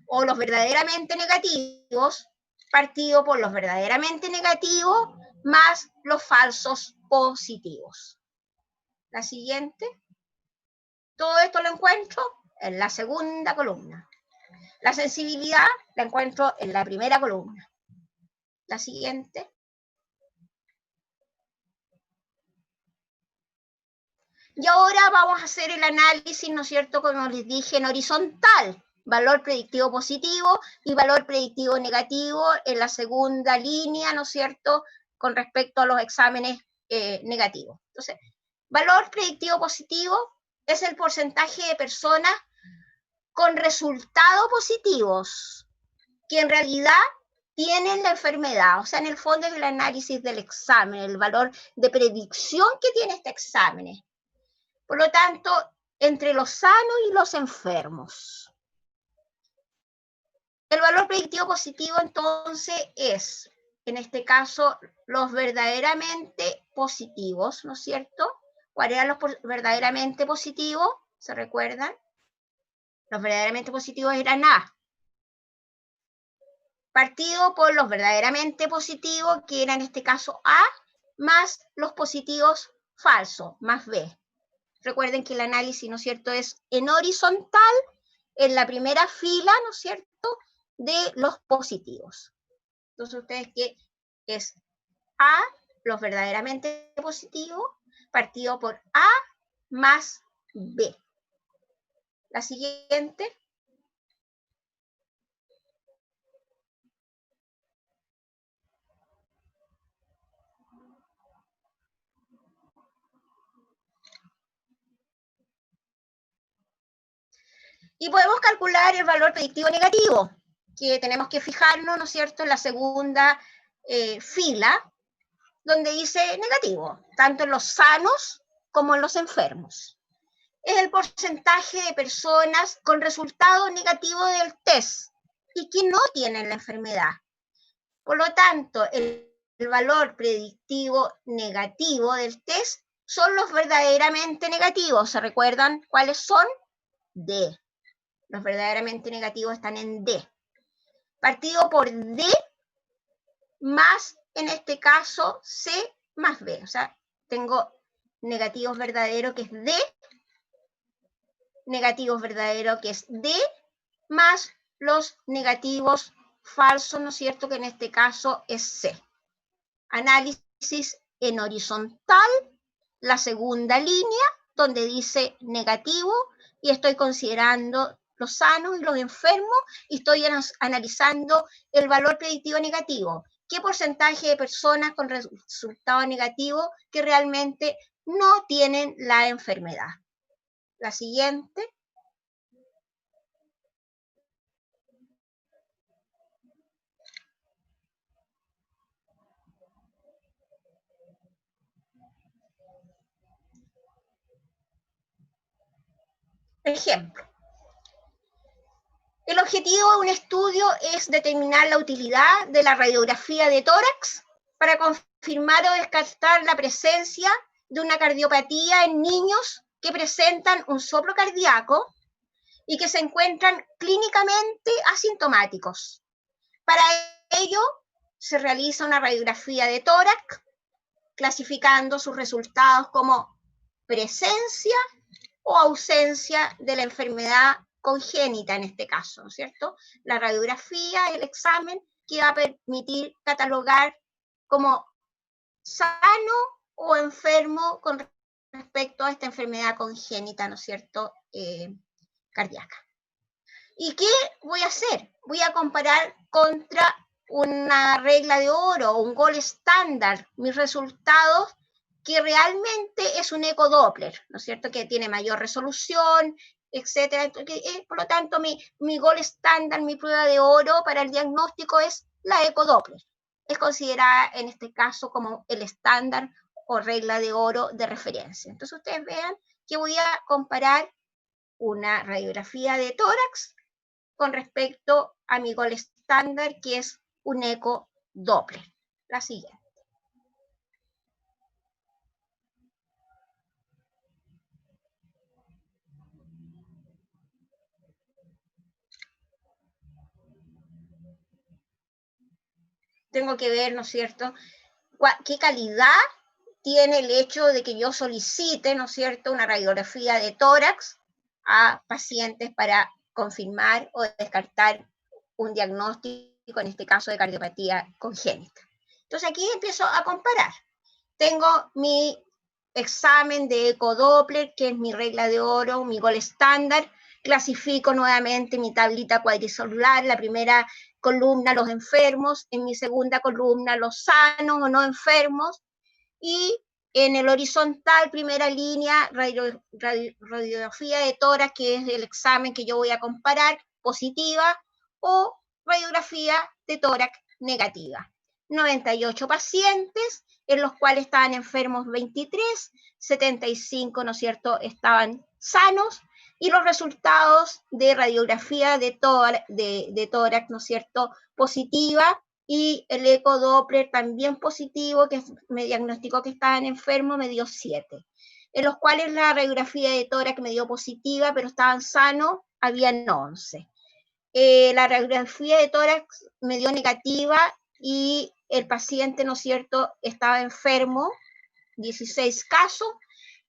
O los verdaderamente negativos partido por los verdaderamente negativos más los falsos positivos. La siguiente. Todo esto lo encuentro en la segunda columna. La sensibilidad la encuentro en la primera columna. La siguiente. Y ahora vamos a hacer el análisis, ¿no es cierto?, como les dije, en horizontal. Valor predictivo positivo y valor predictivo negativo en la segunda línea, ¿no es cierto?, con respecto a los exámenes negativos. Entonces, valor predictivo positivo es el porcentaje de personas con resultados positivos que en realidad tienen la enfermedad. O sea, en el fondo es el análisis del examen, el valor de predicción que tiene este examen. Por lo tanto, entre los sanos y los enfermos. El valor predictivo positivo, entonces, es, en este caso, los verdaderamente positivos, ¿no es cierto? ¿Cuáles eran los verdaderamente positivos? ¿Se recuerdan? Los verdaderamente positivos eran A. Partido por los verdaderamente positivos, que eran en este caso A, más los positivos falsos, más B. Recuerden que el análisis, ¿no es cierto?, es en horizontal, en la primera fila, ¿no es cierto?, de los positivos. Entonces, ustedes que es A, los verdaderamente positivos, partido por A más B. La siguiente. Y podemos calcular el valor predictivo negativo, que tenemos que fijarnos, ¿no es cierto?, en la segunda fila, donde dice negativo, tanto en los sanos como en los enfermos. Es el porcentaje de personas con resultado negativo del test y que no tienen la enfermedad. Por lo tanto, el valor predictivo negativo del test son los verdaderamente negativos. ¿Se recuerdan cuáles son? D. Los verdaderamente negativos están en D. Partido por D más, en este caso, C más B. O sea, tengo negativos verdaderos que es D, negativos verdaderos que es D, más los negativos falsos, ¿no es cierto?, que en este caso es C. Análisis en horizontal, la segunda línea, donde dice negativo, y estoy considerando los sanos y los enfermos, y estoy analizando el valor predictivo negativo. ¿Qué porcentaje de personas con resultado negativo que realmente no tienen la enfermedad? La siguiente. Ejemplo. El objetivo de un estudio es determinar la utilidad de la radiografía de tórax para confirmar o descartar la presencia de una cardiopatía en niños que presentan un soplo cardíaco y que se encuentran clínicamente asintomáticos. Para ello, se realiza una radiografía de tórax, clasificando sus resultados como presencia o ausencia de la enfermedad congénita en este caso, ¿no es cierto? La radiografía, el examen que va a permitir catalogar como sano o enfermo con respecto a esta enfermedad congénita, ¿no es cierto?, cardíaca. ¿Y qué voy a hacer? Voy a comparar contra una regla de oro o un gold estándar mis resultados, que realmente es un ecodoppler, ¿no es cierto?, que tiene mayor resolución, etcétera. Por lo tanto, mi gold estándar, mi prueba de oro para el diagnóstico es la ecodoppler. Es considerada en este caso como el estándar o regla de oro de referencia. Entonces ustedes vean que voy a comparar una radiografía de tórax con respecto a mi gold estándar, que es un ecodoppler. La siguiente. Tengo que ver, ¿no es cierto?, qué calidad tiene el hecho de que yo solicite, ¿no es cierto?, una radiografía de tórax a pacientes para confirmar o descartar un diagnóstico, en este caso de cardiopatía congénita. Entonces aquí empiezo a comparar. Tengo mi examen de ecodoppler, que es mi regla de oro, mi gold estándar. Clasifico nuevamente mi tablita cuadricelular, la primera columna los enfermos, en mi segunda columna los sanos o no enfermos, y en el horizontal, primera línea, radiografía de tórax, que es el examen que yo voy a comparar, positiva, o radiografía de tórax negativa. 98 pacientes, en los cuales estaban enfermos 23, 75, ¿no es cierto?, estaban sanos, y los resultados de radiografía de tórax, ¿no es cierto?, positiva, y el ecodoppler también positivo, que me diagnosticó que estaban enfermos, me dio 7. En los cuales la radiografía de tórax me dio positiva, pero estaban sanos, habían 11. La radiografía de tórax me dio negativa y el paciente, ¿no es cierto?, estaba enfermo, 16 casos.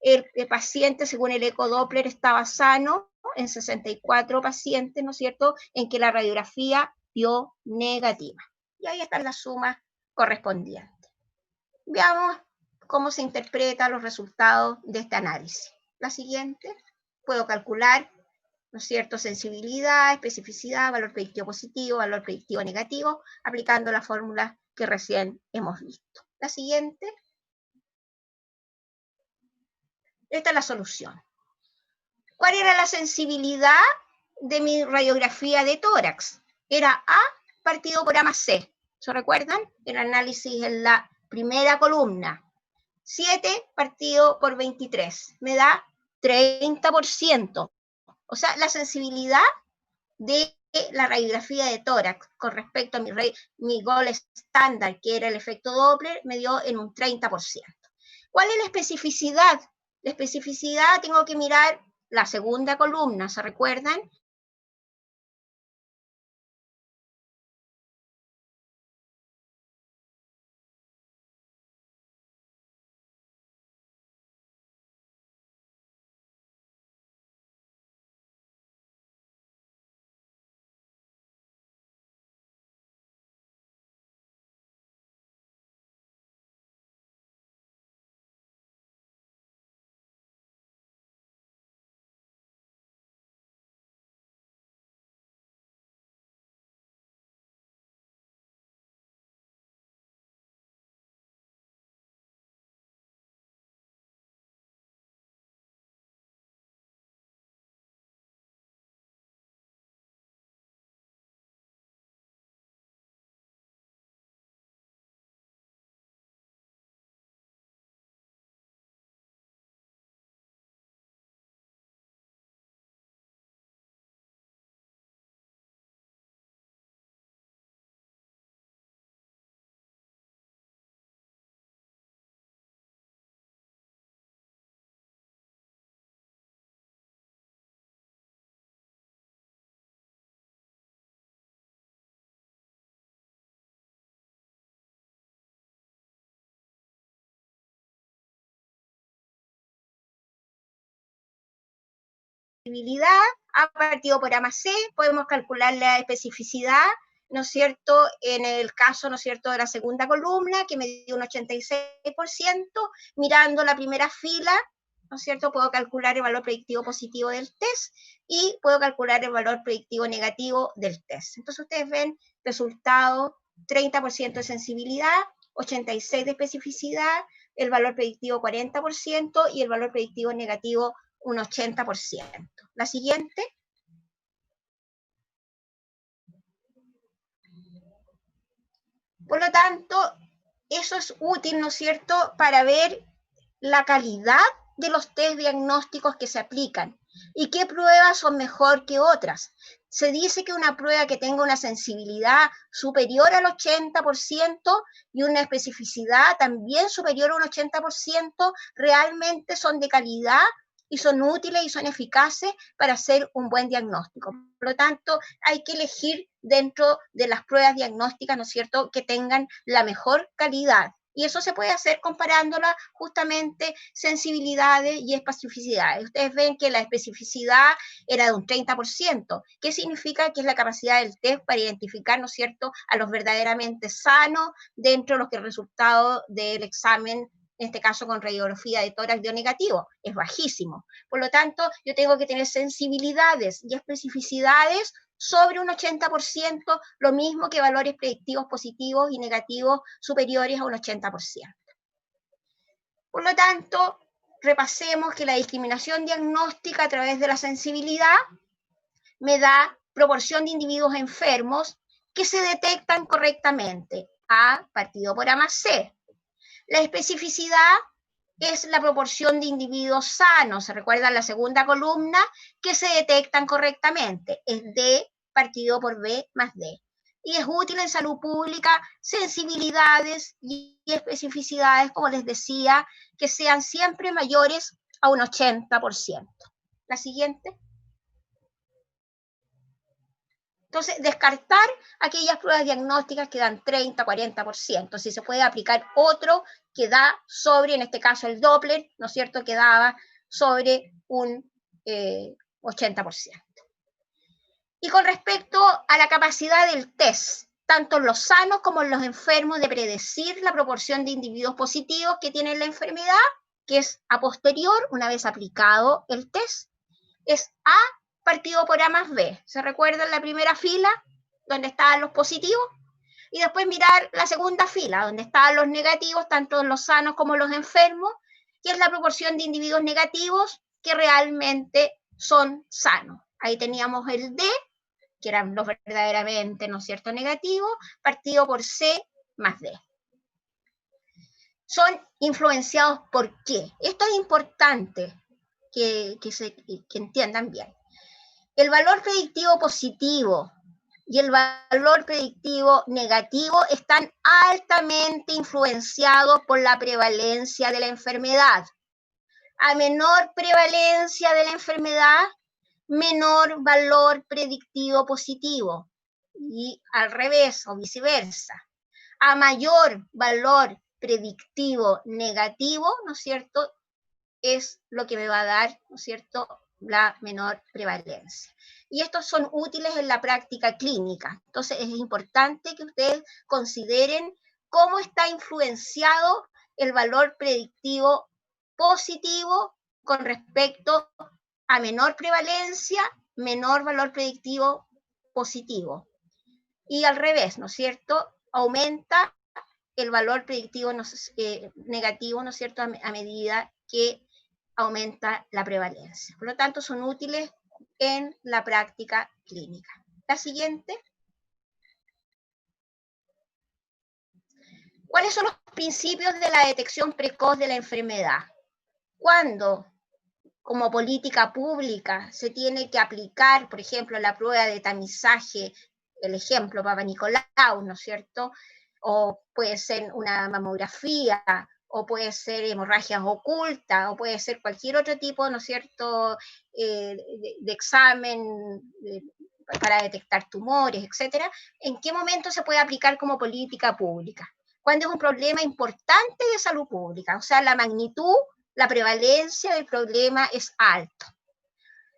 El paciente, según el ecodoppler, estaba sano en 64 pacientes, ¿no es cierto?, en que la radiografía dio negativa. Y ahí están las sumas correspondientes. Veamos cómo se interpretan los resultados de este análisis. La siguiente, puedo calcular, ¿no es cierto?, sensibilidad, especificidad, valor predictivo positivo, valor predictivo negativo, aplicando la fórmula que recién hemos visto. La siguiente. Esta es la solución. ¿Cuál era la sensibilidad de mi radiografía de tórax? Era A partido por A más C. ¿Se recuerdan? El análisis en la primera columna. 7 partido por 23. Me da 30%. O sea, la sensibilidad de la radiografía de tórax con respecto a mi gol estándar, que era el efecto Doppler, me dio en un 30%. ¿Cuál es la especificidad? La especificidad tengo que mirar la segunda columna, ¿se recuerdan? A partido por A más C, podemos calcular la especificidad, ¿no es cierto?, en el caso, ¿no es cierto?, de la segunda columna, que me dio un 86%, mirando la primera fila, ¿no es cierto?, puedo calcular el valor predictivo positivo del test y puedo calcular el valor predictivo negativo del test. Entonces ustedes ven resultado, 30% de sensibilidad, 86% de especificidad, el valor predictivo 40% y el valor predictivo negativo un 80%. La siguiente. Por lo tanto, eso es útil, ¿no es cierto?, para ver la calidad de los test diagnósticos que se aplican y qué pruebas son mejor que otras. Se dice que una prueba que tenga una sensibilidad superior al 80% y una especificidad también superior a un 80% realmente son de calidad y son útiles y son eficaces para hacer un buen diagnóstico. Por lo tanto, hay que elegir dentro de las pruebas diagnósticas, ¿no es cierto?, que tengan la mejor calidad. Y eso se puede hacer comparándola justamente sensibilidades y especificidades. Ustedes ven que la especificidad era de un 30%. ¿Qué significa? Que es la capacidad del test para identificar, ¿no es cierto?, a los verdaderamente sanos dentro de los que el resultado del examen, en este caso con radiografía de tórax dio negativo, es bajísimo. Por lo tanto, yo tengo que tener sensibilidades y especificidades sobre un 80%, lo mismo que valores predictivos positivos y negativos superiores a un 80%. Por lo tanto, repasemos que la discriminación diagnóstica a través de la sensibilidad me da proporción de individuos enfermos que se detectan correctamente, A partido por A más C. La especificidad es la proporción de individuos sanos, se recuerda la segunda columna, que se detectan correctamente, es D partido por B más D. Y es útil en salud pública sensibilidades y especificidades, como les decía, que sean siempre mayores a un 80%. La siguiente. Entonces, descartar aquellas pruebas diagnósticas que dan 30, 40%. Si se puede aplicar otro que da sobre, en este caso el Doppler, ¿no es cierto?, que daba sobre un 80%. Y con respecto a la capacidad del test, tanto en los sanos como en los enfermos, de predecir la proporción de individuos positivos que tienen la enfermedad, que es a posterior, una vez aplicado el test, es A partido por A más B. ¿Se recuerda en la primera fila, donde estaban los positivos? Y después mirar la segunda fila, donde estaban los negativos, tanto los sanos como los enfermos, que es la proporción de individuos negativos que realmente son sanos. Ahí teníamos el D, que eran los verdaderamente, ¿no es cierto?, negativos, partido por C más D. Son influenciados por qué. Esto es importante que entiendan bien. El valor predictivo positivo y el valor predictivo negativo están altamente influenciados por la prevalencia de la enfermedad. A menor prevalencia de la enfermedad, menor valor predictivo positivo. Y al revés o viceversa. A mayor valor predictivo negativo, ¿no es cierto?, es lo que me va a dar, ¿no es cierto?, la menor prevalencia. Y estos son útiles en la práctica clínica. Entonces es importante que ustedes consideren cómo está influenciado el valor predictivo positivo con respecto a menor prevalencia, menor valor predictivo positivo. Y al revés, ¿no es cierto?, aumenta el valor predictivo negativo, ¿no es cierto?, a medida que aumenta la prevalencia. Por lo tanto, son útiles en la práctica clínica. La siguiente. ¿Cuáles son los principios de la detección precoz de la enfermedad? Cuando, como política pública, se tiene que aplicar, por ejemplo, la prueba de tamizaje, el ejemplo Papa Nicolau, ¿no es cierto?, o puede ser una mamografía, o puede ser hemorragias ocultas, o puede ser cualquier otro tipo, ¿no es cierto?, de examen para detectar tumores, etcétera. ¿En qué momento se puede aplicar como política pública? Cuando es un problema importante de salud pública, o sea, la magnitud, la prevalencia del problema es alto.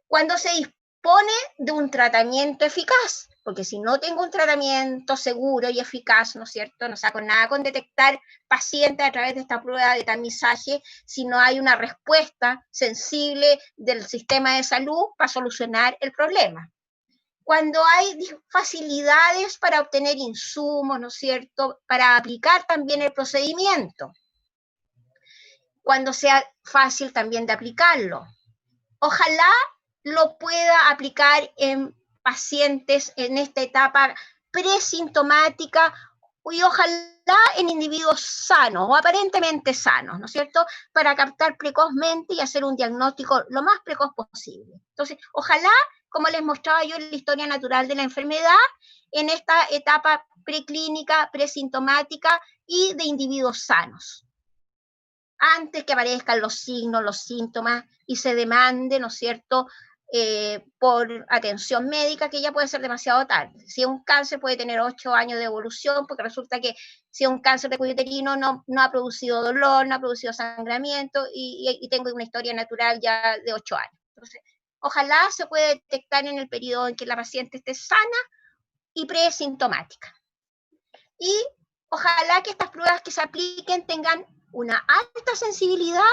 Cuando se dispone de un tratamiento eficaz, porque si no tengo un tratamiento seguro y eficaz, ¿no es cierto?, no saco nada con detectar pacientes a través de esta prueba de tamizaje, si no hay una respuesta sensible del sistema de salud para solucionar el problema. Cuando hay facilidades para obtener insumos, ¿no es cierto?, para aplicar también el procedimiento. Cuando sea fácil también de aplicarlo. Ojalá lo pueda aplicar en pacientes en esta etapa presintomática y ojalá en individuos sanos o aparentemente sanos, ¿no es cierto?, para captar precozmente y hacer un diagnóstico lo más precoz posible. Entonces, ojalá, como les mostraba yo en la historia natural de la enfermedad, en esta etapa preclínica, presintomática y de individuos sanos. Antes que aparezcan los signos, los síntomas y se demande, ¿no es cierto?, por atención médica, que ya puede ser demasiado tarde. Si es un cáncer puede tener 8 años de evolución, porque resulta que si es un cáncer de cuello uterino no ha producido dolor, no ha producido sangramiento y tengo una historia natural ya de 8 años. Entonces, ojalá se pueda detectar en el periodo en que la paciente esté sana y presintomática. Y ojalá que estas pruebas que se apliquen tengan una alta sensibilidad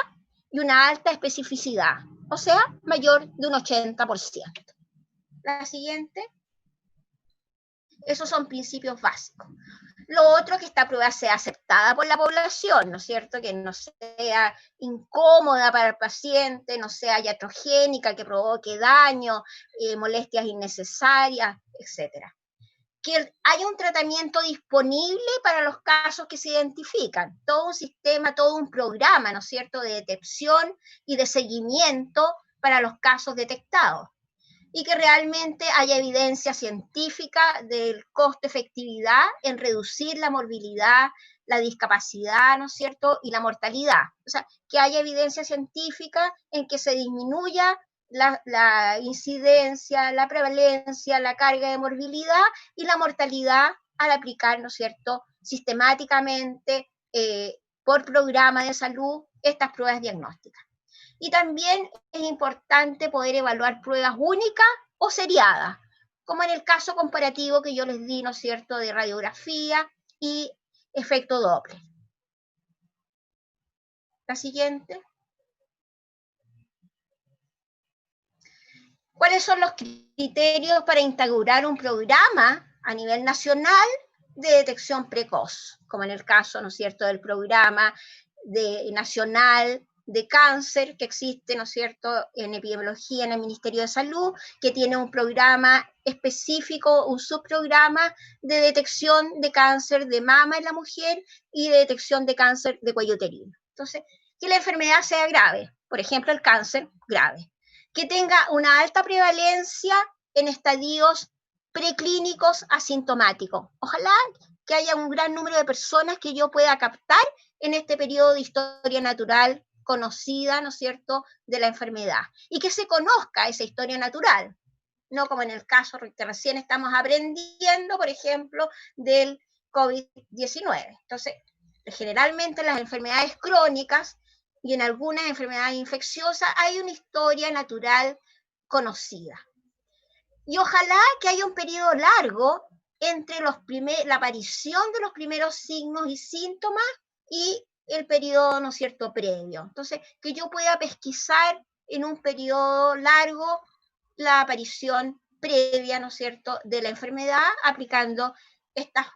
y una alta especificidad, o sea, mayor de un 80%. La siguiente. Esos son principios básicos. Lo otro es que esta prueba sea aceptada por la población, ¿no es cierto?, que no sea incómoda para el paciente, no sea iatrogénica, que provoque daño, molestias innecesarias, etcétera. Que haya un tratamiento disponible para los casos que se identifican, todo un sistema, todo un programa, ¿no es cierto?, de detección y de seguimiento para los casos detectados, y que realmente haya evidencia científica del costo-efectividad en reducir la morbilidad, la discapacidad, ¿no es cierto?, y la mortalidad. O sea, que haya evidencia científica en que se disminuya la incidencia, la prevalencia, la carga de morbilidad y la mortalidad al aplicar, ¿no es cierto?, sistemáticamente por programa de salud estas pruebas diagnósticas. Y también es importante poder evaluar pruebas únicas o seriadas, como en el caso comparativo que yo les di, ¿no es cierto?, de radiografía y efecto Doppler. La siguiente. ¿Cuáles son los criterios para integrar un programa a nivel nacional de detección precoz? Como en el caso, ¿no es cierto?, del programa nacional de cáncer que existe, ¿no es cierto?, en epidemiología en el Ministerio de Salud, que tiene un programa específico, un subprograma de detección de cáncer de mama en la mujer y de detección de cáncer de cuello uterino. Entonces, que la enfermedad sea grave, por ejemplo, el cáncer grave, que tenga una alta prevalencia en estadios preclínicos asintomáticos. Ojalá que haya un gran número de personas que yo pueda captar en este periodo de historia natural conocida, ¿no es cierto?, de la enfermedad. Y que se conozca esa historia natural, no como en el caso que recién estamos aprendiendo, por ejemplo, del COVID-19. Entonces, generalmente en las enfermedades crónicas y en algunas enfermedades infecciosas hay una historia natural conocida. Y ojalá que haya un periodo largo entre la aparición de los primeros signos y síntomas y el periodo, ¿no es cierto?, previo. Entonces, que yo pueda pesquisar en un periodo largo la aparición previa, ¿no es cierto?, de la enfermedad aplicando estas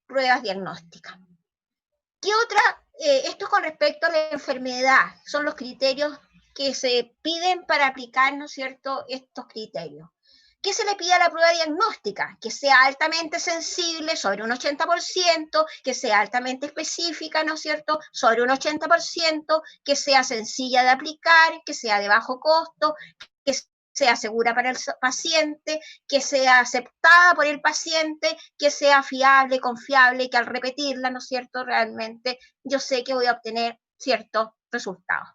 pruebas diagnósticas. ¿Qué otra? Esto con respecto a la enfermedad, son los criterios que se piden para aplicar, ¿no es cierto?, estos criterios. ¿Qué se le pide a la prueba diagnóstica? Que sea altamente sensible, sobre un 80%, que sea altamente específica, ¿no es cierto?, sobre un 80%, que sea sencilla de aplicar, que sea de bajo costo, que sea segura para el paciente, que sea aceptada por el paciente, que sea fiable, confiable, que al repetirla, ¿no es cierto?, realmente yo sé que voy a obtener ciertos resultados.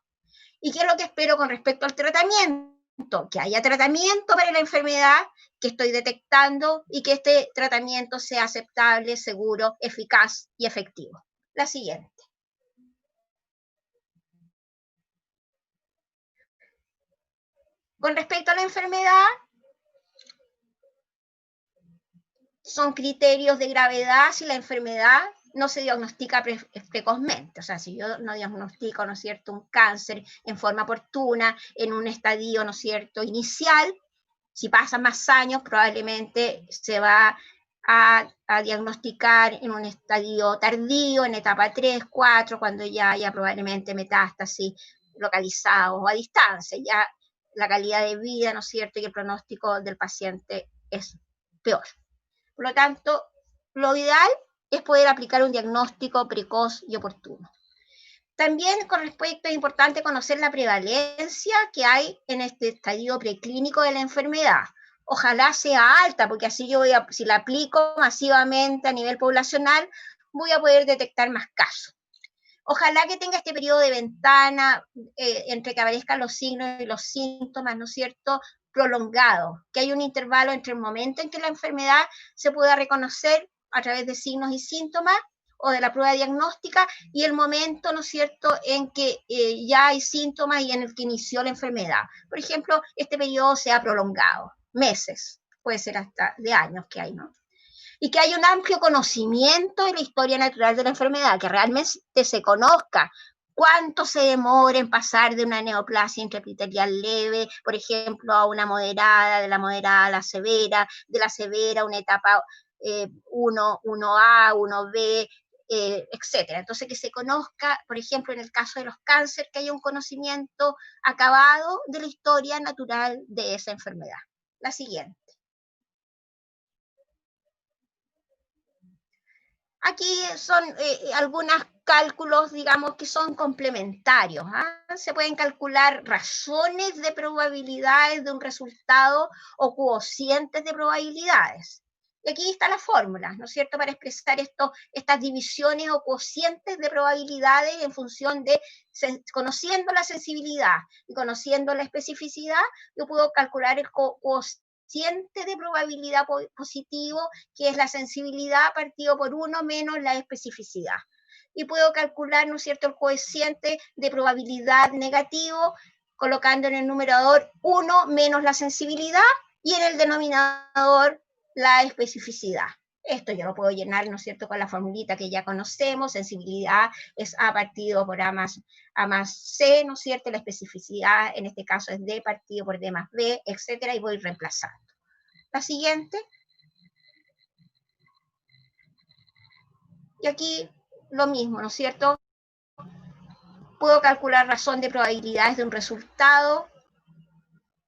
¿Y qué es lo que espero con respecto al tratamiento? Que haya tratamiento para la enfermedad que estoy detectando y que este tratamiento sea aceptable, seguro, eficaz y efectivo. La siguiente. Con respecto a la enfermedad, son criterios de gravedad si la enfermedad no se diagnostica precozmente. O sea, si yo no diagnostico, ¿no es cierto?, un cáncer en forma oportuna, en un estadio, ¿no es cierto?, inicial, si pasan más años, probablemente se va a diagnosticar en un estadio tardío, en etapa 3, 4, cuando ya haya probablemente metástasis localizados o a distancia. Ya la calidad de vida, ¿no es cierto?, y el pronóstico del paciente es peor. Por lo tanto, lo ideal es poder aplicar un diagnóstico precoz y oportuno. También con respecto es importante conocer la prevalencia que hay en este estadio preclínico de la enfermedad. Ojalá sea alta, porque así yo si la aplico masivamente a nivel poblacional, voy a poder detectar más casos. Ojalá que tenga este periodo de ventana entre que aparezcan los signos y los síntomas, ¿no es cierto?, prolongado, que hay un intervalo entre el momento en que la enfermedad se pueda reconocer a través de signos y síntomas o de la prueba diagnóstica y el momento, ¿no es cierto?, en que ya hay síntomas y en el que inició la enfermedad. Por ejemplo, este periodo sea prolongado, meses, puede ser hasta de años que hay, ¿no? Y que haya un amplio conocimiento de la historia natural de la enfermedad, que realmente se conozca cuánto se demora en pasar de una neoplasia intraepitelial leve, por ejemplo, a una moderada, de la moderada a la severa, de la severa a una etapa 1A, 1B, etcétera. Entonces, que se conozca, por ejemplo, en el caso de los cánceres, que haya un conocimiento acabado de la historia natural de esa enfermedad. La siguiente. Aquí son algunos cálculos, digamos, que son complementarios. Se pueden calcular razones de probabilidades de un resultado o cocientes de probabilidades. Y aquí está la fórmula, ¿no es cierto?, para expresar estas divisiones o cocientes de probabilidades en función de, conociendo la sensibilidad y conociendo la especificidad, yo puedo calcular el cociente de probabilidad positivo, que es la sensibilidad partido por 1 menos la especificidad. Y puedo calcular, ¿no es cierto?, el coeficiente de probabilidad negativo, colocando en el numerador 1 menos la sensibilidad y en el denominador la especificidad. Esto yo lo puedo llenar, ¿no es cierto?, con la formulita que ya conocemos. Sensibilidad es A partido por A más C, ¿no es cierto? La especificidad en este caso es D partido por D más B, etcétera, y voy reemplazando. La siguiente. Y aquí lo mismo, ¿no es cierto? Puedo calcular razón de probabilidades de un resultado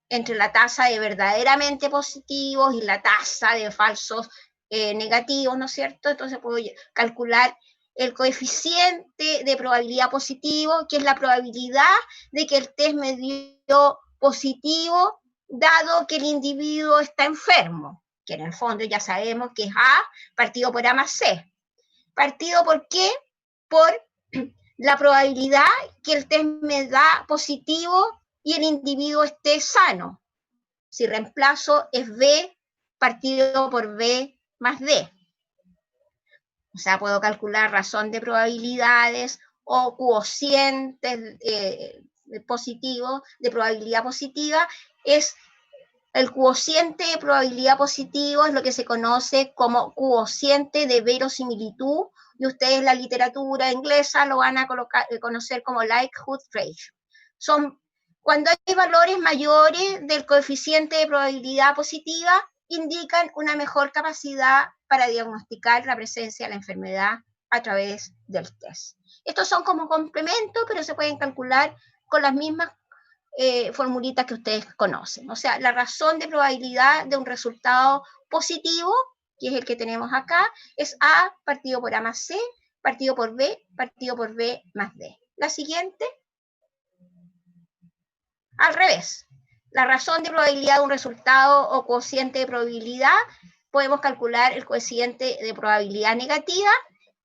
entre la tasa de verdaderamente positivos y la tasa de falsos negativos, ¿no es cierto? Entonces puedo calcular el coeficiente de probabilidad positivo, que es la probabilidad de que el test me dio positivo, dado que el individuo está enfermo, que en el fondo ya sabemos que es A partido por A más C. ¿Partido por qué? Por la probabilidad que el test me da positivo y el individuo esté sano. Si reemplazo es B partido por B más D. O sea, puedo calcular razón de probabilidades o cocientes positivos de probabilidad positiva. Es el cociente de probabilidad positivo, es lo que se conoce como cociente de verosimilitud, y ustedes en la literatura inglesa lo van a conocer como likelihood ratio. Cuando hay valores mayores del coeficiente de probabilidad positiva, indican una mejor capacidad para diagnosticar la presencia de la enfermedad a través del test. Estos son como complementos, pero se pueden calcular con las mismas formulitas que ustedes conocen. O sea, la razón de probabilidad de un resultado positivo, que es el que tenemos acá, es A partido por A más C, partido por B más D. La siguiente. Al revés. La razón de probabilidad de un resultado o cociente de probabilidad, podemos calcular el cociente de probabilidad negativa,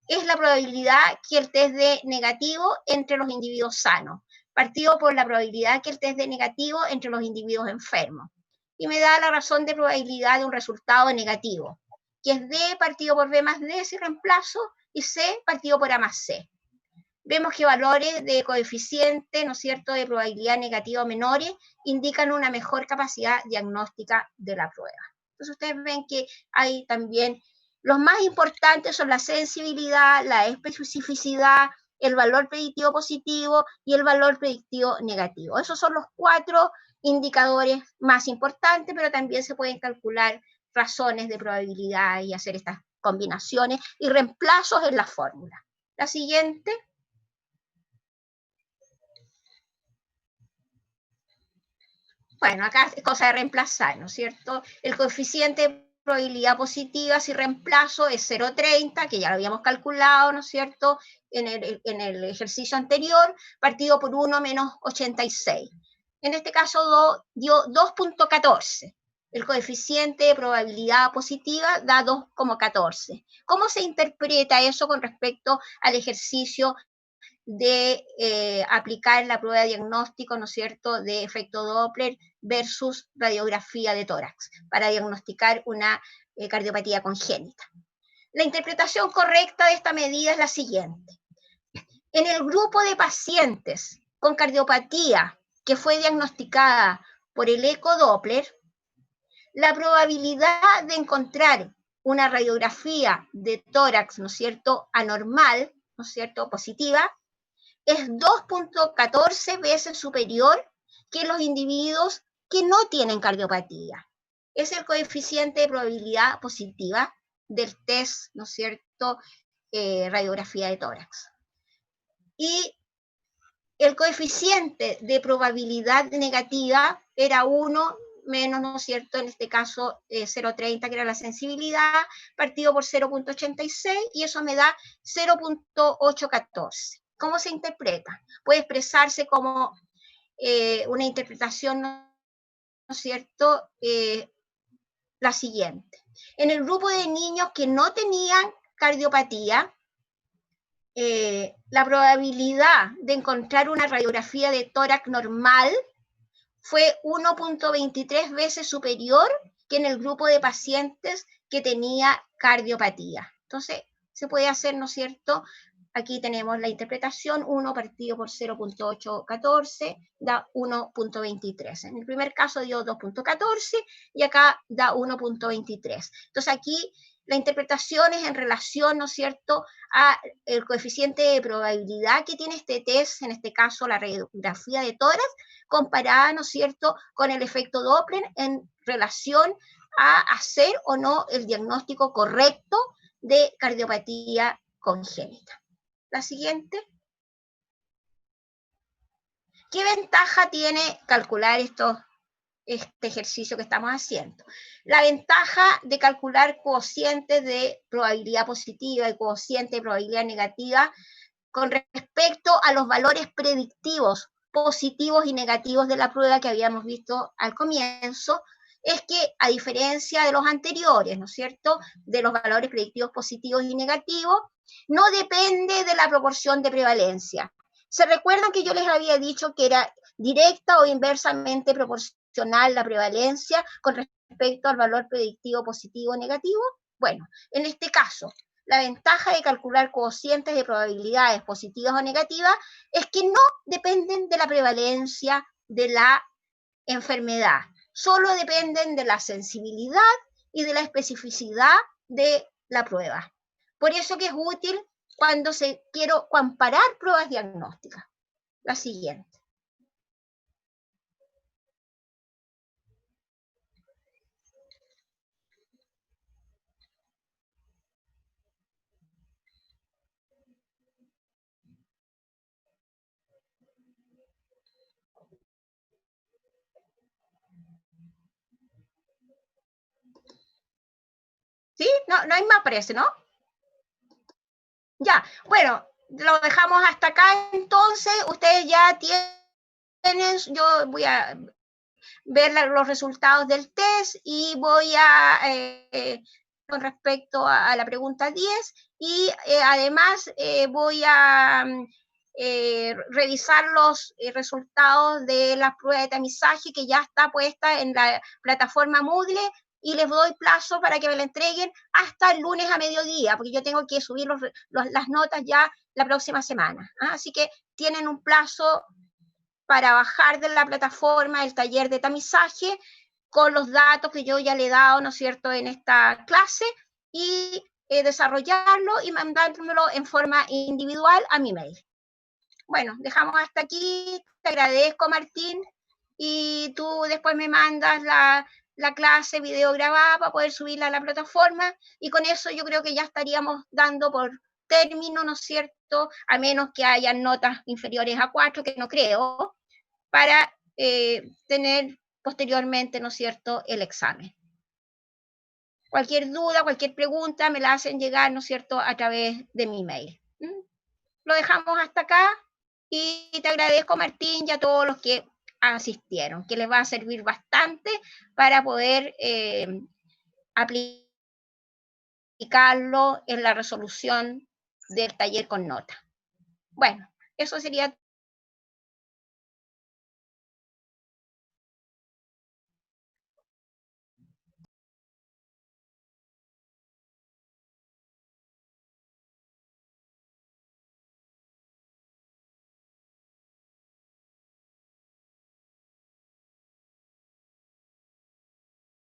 es la probabilidad que el test dé negativo entre los individuos sanos, partido por la probabilidad que el test dé negativo entre los individuos enfermos. Y me da la razón de probabilidad de un resultado negativo, que es D partido por B más D si reemplazo, y C partido por A más C. Vemos que valores de coeficiente, ¿no es cierto?, de probabilidad negativa menores indican una mejor capacidad diagnóstica de la prueba. Entonces ustedes ven que hay también, los más importantes son la sensibilidad, la especificidad, el valor predictivo positivo y el valor predictivo negativo. Esos son los 4 indicadores más importantes, pero también se pueden calcular razones de probabilidad y hacer estas combinaciones y reemplazos en la fórmula. La siguiente. Bueno, acá es cosa de reemplazar, ¿no es cierto? El coeficiente de probabilidad positiva, si reemplazo, es 0,30, que ya lo habíamos calculado, ¿no es cierto?, en el ejercicio anterior, partido por 1 menos 86. En este caso dio 2,14. El coeficiente de probabilidad positiva da 2,14. ¿Cómo se interpreta eso con respecto al ejercicio de aplicar la prueba de diagnóstico, ¿no es cierto?, de efecto Doppler versus radiografía de tórax para diagnosticar una cardiopatía congénita? La interpretación correcta de esta medida es la siguiente. En el grupo de pacientes con cardiopatía que fue diagnosticada por el ecodoppler, la probabilidad de encontrar una radiografía de tórax, ¿no es cierto?, anormal, ¿no es cierto?, positiva, es 2,14 veces superior que los individuos que no tienen cardiopatía. Es el coeficiente de probabilidad positiva del test, ¿no es cierto?, radiografía de tórax. Y el coeficiente de probabilidad negativa era 1 menos, ¿no es cierto?, en este caso 0,30, que era la sensibilidad, partido por 0,86, y eso me da 0,814. ¿Cómo se interpreta? Puede expresarse como una interpretación, ¿no es cierto?, la siguiente. En el grupo de niños que no tenían cardiopatía, la probabilidad de encontrar una radiografía de tórax normal fue 1,23 veces superior que en el grupo de pacientes que tenía cardiopatía. Entonces, se puede hacer, ¿no es cierto?, aquí tenemos la interpretación, 1 partido por 0.814 da 1.23. En el primer caso dio 2.14 y acá da 1.23. Entonces aquí la interpretación es en relación, ¿no es cierto?, a el coeficiente de probabilidad que tiene este test, en este caso la radiografía de tórax, comparada, ¿no es cierto?, con el efecto Doppler en relación a hacer o no el diagnóstico correcto de cardiopatía congénita. La siguiente. ¿Qué ventaja tiene calcular este ejercicio que estamos haciendo? La ventaja de calcular cocientes de probabilidad positiva y cociente de probabilidad negativa con respecto a los valores predictivos positivos y negativos de la prueba que habíamos visto al comienzo, es que a diferencia de los anteriores, ¿no es cierto?, de los valores predictivos positivos y negativos, no depende de la proporción de prevalencia. ¿Se recuerdan que yo les había dicho que era directa o inversamente proporcional la prevalencia con respecto al valor predictivo positivo o negativo? Bueno, en este caso, la ventaja de calcular cocientes de probabilidades positivas o negativas es que no dependen de la prevalencia de la enfermedad, solo dependen de la sensibilidad y de la especificidad de la prueba. Por eso que es útil cuando quiero comparar pruebas diagnósticas. La siguiente. ¿Sí? No hay más, parece, ¿no? Ya, bueno, lo dejamos hasta acá entonces. Ustedes ya tienen, yo voy a ver los resultados del test y voy a, con respecto a la pregunta 10, y además voy a revisar los resultados de la prueba de tamizaje que ya está puesta en la plataforma Moodle, y les doy plazo para que me la entreguen hasta el lunes a mediodía, porque yo tengo que subir las notas ya la próxima semana. Así que tienen un plazo para bajar de la plataforma el taller de tamizaje con los datos que yo ya le he dado, ¿no es cierto?, en esta clase, y desarrollarlo y mandármelo en forma individual a mi mail. Bueno, dejamos hasta aquí. Te agradezco, Martín, y tú después me mandas la clase video grabada para poder subirla a la plataforma, y con eso yo creo que ya estaríamos dando por término, ¿no es cierto?, a menos que hayan notas inferiores a 4, que no creo, para tener posteriormente, ¿no es cierto?, el examen. Cualquier duda, cualquier pregunta, me la hacen llegar, ¿no es cierto?, a través de mi mail. Lo dejamos hasta acá, y te agradezco, Martín, y a todos los que asistieron, que les va a servir bastante para poder aplicarlo en la resolución del taller con nota. Bueno, eso sería